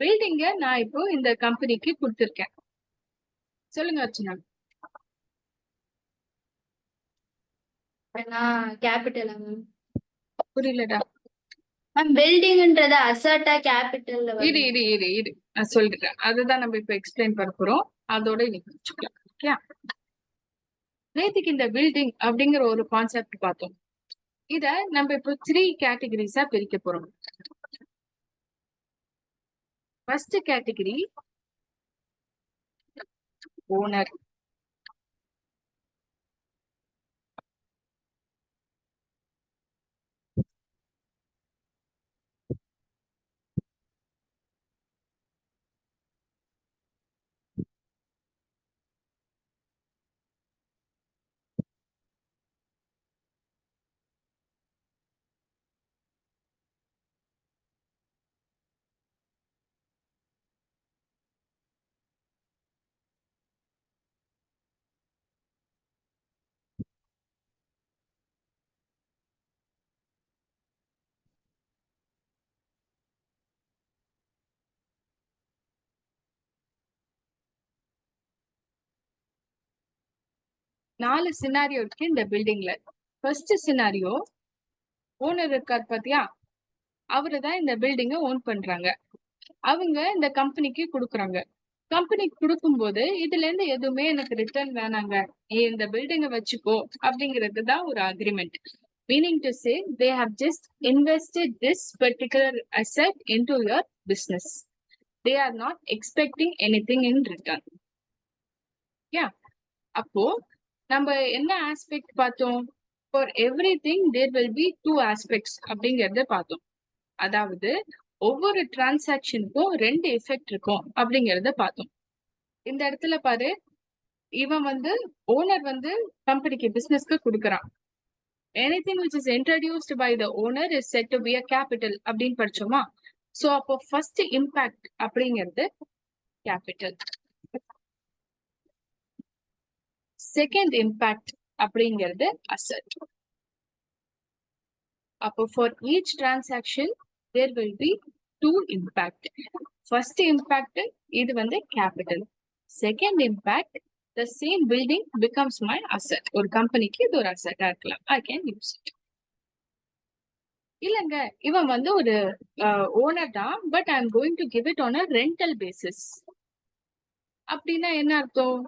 பில்டிங்க நான் இப்போ இந்த கம்பெனிக்கு கொடுத்திருக்கேன். சொல்லுங்க அர்ச்சனா. Capital ma'am. புரியலடா மேம். பில்டிங்ன்றது அசட்டா கேபிட்டல்ல இரு இரு இரு இரு நான் சொல்லிடுறேன். அதுதான் நம்ம இப்ப எக்ஸ்பிளைன் பண்ண போறோம். அதோட இன்னைக்கு வச்சுக்கலாம். ஓகே, நேத்திக்கு இந்த பில்டிங் அப்படிங்கிற ஒரு கான்செப்ட் பார்த்தோம். இத நம்ம இப்போ 3 கேட்டகரிஸா பிரிக்க போறோம். First category owner. நாலு சினாரியோ இருக்கு இந்த பில்டிங்ல. ஃபர்ஸ்ட் சினாரியோ, ஓனர் இருக்கார் பாத்தியா, அவரு தான் இந்த பில்டிங்க ஓன் பண்றாங்க. அவங்க இந்த கம்பெனிக்கு கொடுக்குறாங்க. கம்பெனிக்கு கொடுக்கும்போது இதுல இருந்து எதுவுமே எனக்கு ரிட்டர்ன் வேணாங்க, நீ இந்த பில்டிங்க வச்சுக்கோ அப்படிங்கிறது தான் ஒரு agreement. Meaning to say they have just invested this particular asset into your business. They are not expecting anything in return. Yeah. அப்போ நம்ம என்ன ஆஸ்பெக்ட் பார்த்தோம்? For everything there will be two aspects அப்படிங்கறத பார்த்தோம். அதாவது ஒவ்வொரு டிரான்சாக்ஷனுக்கும் 2 எஃபெக்ட் இருக்கும் அப்படிங்கறத பார்த்தோம். இந்த இடத்துல பாரு, இவன் ஓனர் கம்பெனிக்கு பிசினஸ்க்கு கொடுக்கறான். anything which is introduced by the owner is said to be a capital அப்படின்னு படிச்சோமா? சோ அப்போ ஃபர்ஸ்ட் இம்பாக்ட் அப்படிங்கிறது கேபிட்டல். செகண்ட் இம்பாக்ட் அப்படிங்கிறது அசெட். அப்போ for each transaction there will be two impact. First impact இது capital. Second impact, the same building becomes my asset. ஒரு கம்பெனிக்கு இது ஒரு asset இருக்கலாம். I can use it. இல்லங்க, இவன் ஒரு ஓனர் தான், but I am going to give it on a rental basis. அப்படின்னா என்ன அர்த்தம்?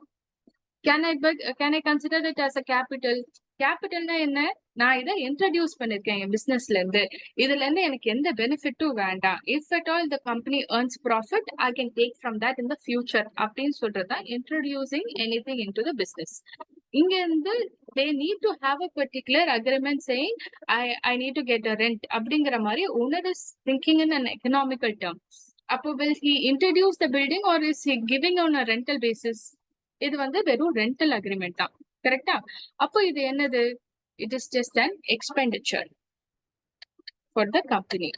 Can I consider it as a capital? கேபிட்டல்னா என்ன? நான் இதை இன்ட்ரடியூஸ் பண்ணிருக்கேன் என் பிசினஸ்ல இருந்து. இதுல இருந்து எனக்கு எந்த பெனிஃபிட்டும் வேண்டாம். If at all the company earns profit, I can take from that in the future அப்படின்னு சொல்றதுதான் introducing anything into the business. இங்க இருந்து they need to have a particular agreement saying I need to get a rent அப்படிங்கிற மாதிரி owner is thinking in an economical term. அப்போ will he introduce the building or is he giving on a rental basis? இது வெறும் rental agreement தான். கரெக்டா? அப்போ இது என்னது? It is just an expenditure for the company.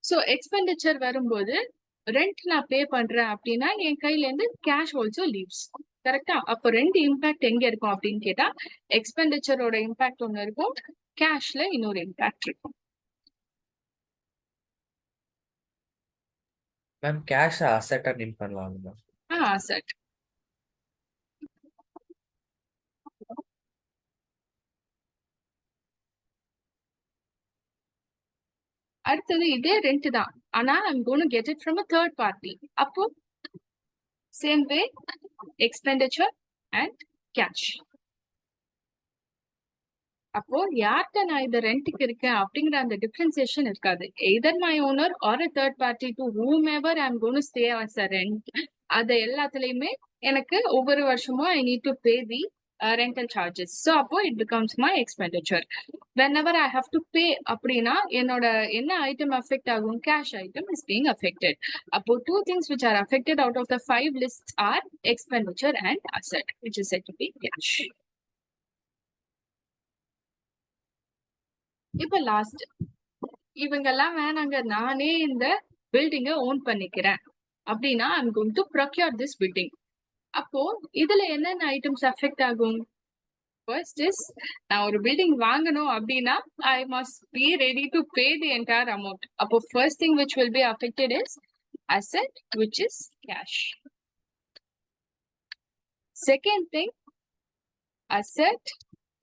So expenditure வரும்போது rent நான் பே பண்றேன் அப்படின்னா என் கையில இருந்து கேஷ் ஆல்சோ லீவ்ஸ். கரெக்டா? அப்போ ரெண்டு இம்பாக்ட் எங்க இருக்கும் அப்படின்னு கேட்டா, எக்ஸ்பெண்டிச்சரோட இம்பாக்ட் ஒண்ணு இருக்கும், கேஷ்ல இன்னொரு இம்பாக்ட் இருக்கும். மேம் கேஷ் அசெட்டா நீம் பண்ணலாம் மேம். அசெட். அடுத்தது இதே ரெண்ட் தான், ஆனா I'm going to get it from a third party. அப்போ same way expenditure and cash. அப்போ யார்கிட்ட நான் இந்த ரெண்ட்டுக்கு இருக்கேன் அப்படிங்கிற அந்த டிஃபரன்சியேஷன் இருக்காது. Either my owner R a third party to whomever I'm going to stay as a rent. அது எல்லாத்துலயுமே எனக்கு ஒவ்வொரு வருஷமும் I need to pay the rental charges. So அப்போ it becomes my expenditure. Whenever I have to pay அப்படின்னா என்னோட என்ன item affect ஆகும்? Cash item is being affected. அப்போ two things which are affected out of the 5 lists are expenditure and asset, which is said to be cash. இப்ப last, இவங்கெல்லாம் வேணாங்க, நானே இந்த பில்டிங்க ஓன் பண்ணிக்கிறேன் அப்படின்னா I'm going to procure this building. அப்போ இதுல என்னென்ன ஐட்டம்ஸ் அஃபெக்ட் ஆகும்? ஃபர்ஸ்ட் இஸ், நான் ஒரு பில்டிங் வாங்கணும் அப்படின்னா I must be ready to pay the entire amount. அப்போ first thing which will be affected is asset, which is cash. Second thing, asset,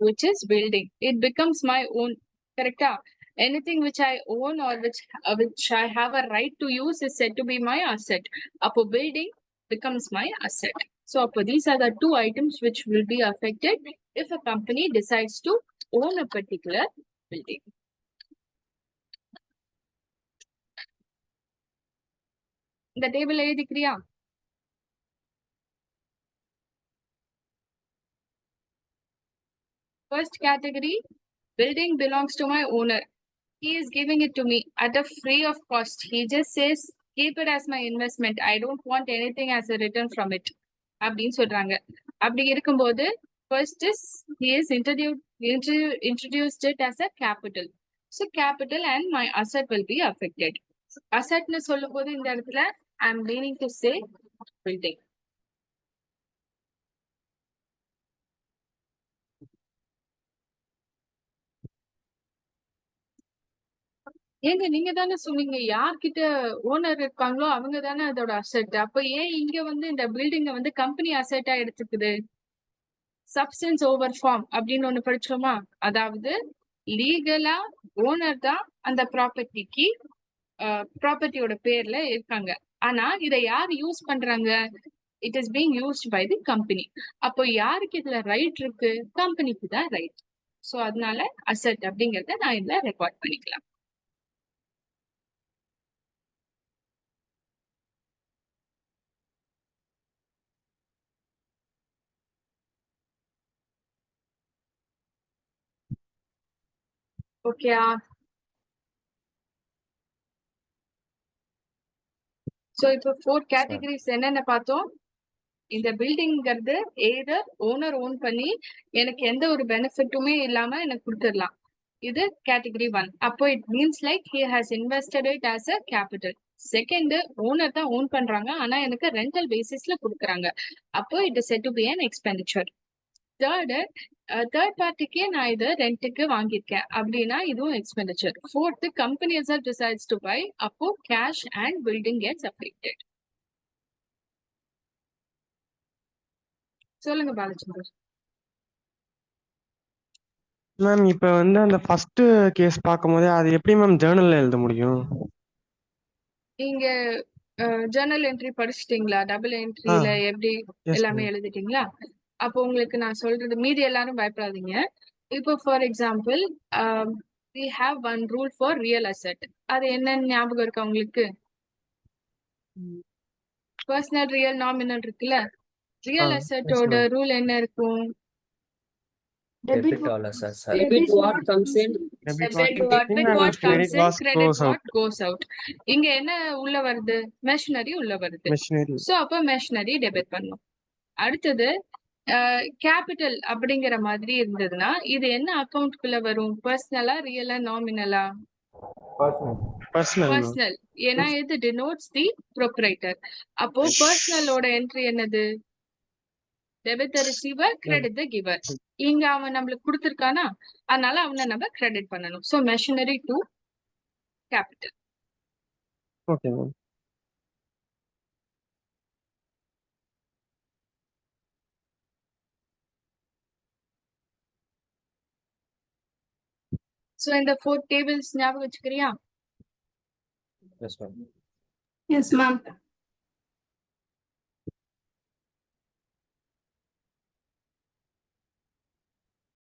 which is building. It becomes my own. Correct? Anything which I own or which I have a right to use is said to be my asset. Appo building becomes my asset. So appo these are the two items which will be affected if a company decides to own a particular building. இந்த table எழுதிக்கிறியா? First category, building belongs to my owner. He is giving it to me at a free of cost. He just says, keep it as my investment. I don't want anything as a return from it. அப்படின்னு சொல்றாங்க. அப்படி இருக்கும்போது first is he is introduced it as a capital. So capital and my asset will be affected. Assetன்னு சொல்லும் போது இந்த இடத்துல I am meaning to say building. ஏங்க நீங்க தானே சொன்னீங்க யார்கிட்ட ஓனர் இருக்காங்களோ அவங்க தானே அதோட அசெட். அப்ப ஏன் இங்க வந்து இந்த பில்டிங்க வந்து கம்பெனி அசெட்டா எடுத்துக்குது? சப்ஸ்டன்ஸ் ஓவர் ஃபார்ம் அப்படின்னு ஒண்ணு படிச்சோமா? அதாவது லீகலா ஓனர் தான் அந்த ப்ராப்பர்ட்டிக்கு ப்ராப்பர்ட்டியோட பேர்ல இருக்காங்க. ஆனா இதை யார் யூஸ் பண்றாங்க? It is being used by the company. அப்போ யாருக்கு இதுல ரைட் இருக்கு? கம்பெனிக்கு தான் ரைட். சோ அதனால அசெட் அப்படிங்கறத நான் இதுல ரெக்கார்ட் பண்ணிக்கலாம். ஓகேயா? சோ இப்போ 4 கேட்டகரிஸ் என்னென்ன பார்த்தோம்? இந்த பில்டிங்கிறது எய்தர் ஓனர் ஓன் பண்ணி எனக்கு எந்த ஒரு பெனிஃபிட்டுமே இல்லாம எனக்கு கொடுத்துடலாம். இது கேட்டகரி 1. அப்போ it means like he has invested it as a capital. Second, owner தான் ஓன் பண்றாங்க ஆனா எனக்கு ரெண்டல் பேசிஸ்ல கொடுக்குறாங்க. அப்போ it is said to be an expenditure. Third பார்ட்டிக்கே நான் இது ரெண்ட்டுக்கு வாங்கியிருக்கேன் அப்படின்னா இதுவும் expenditure. Fourth, company itself decides to buy. அப்போ cash and building gets affected. சொல்லுங்க பாலச்சந்தர். மேம் இப்ப வந்து அந்த ஃபர்ஸ்ட் கேஸ் பார்க்கும்போது அது எப்படி மேம் ஜேர்னல்ல எழுத முடியும்? நீங்க ஜர்னல் என்ட்ரி படிச்சிட்டீங்களா? டபுள் என்ட்ரியில எப்படி Yes, எல்லாமே ma'am. எழுதிட்டீங்களா? அப்போ உங்களுக்கு நான் சொல்றது, மீதி எல்லாரும் பயப்படாதீங்க. இப்போ for example we have one rule for real asset. அது என்னன்னு ஞாபகம் இருக்கா உங்களுக்கு? பர்சனல், ரியல், நாமினல் இருக்குல்ல. ரியல் அசெட்டோட ma'am. ரூல் என்ன இருக்கும்? Debit all assets. Debit what comes in, Debit Debit what what comes in comes and in, credit credit what what goes out. இங்க என்ன உள்ள வருது? மெஷினரி உள்ள வருது. machinery. சோ அப்ப மெஷினரி டெபிட் பண்ணும். அடுத்தது கேபிட்டல் அப்படிங்கிற மாதிரி இருந்ததுன்னா இது என்ன அக்கவுண்ட்குள்ள வரும்? பர்சனலா, ரியலா, நாமினலா? Personal ma'am. பர்சனல். ஏன்னா இது denotes தி proprietor. அப்போ பர்சனலோட என்ட்ரி என்னது? Debit the receiver, credit the giver. இங்க அவன் நம்மளுக்கு கொடுத்திருக்கானா, அதனால அவனை நம்ம கிரெடிட் பண்ணணும். So machinery to capital. Okay ma'am. So இந்த 4 டேபிள்ஸ் ஞாபகம் வச்சுக்கிறியா? Yes, ma'am. Yes, ma'am.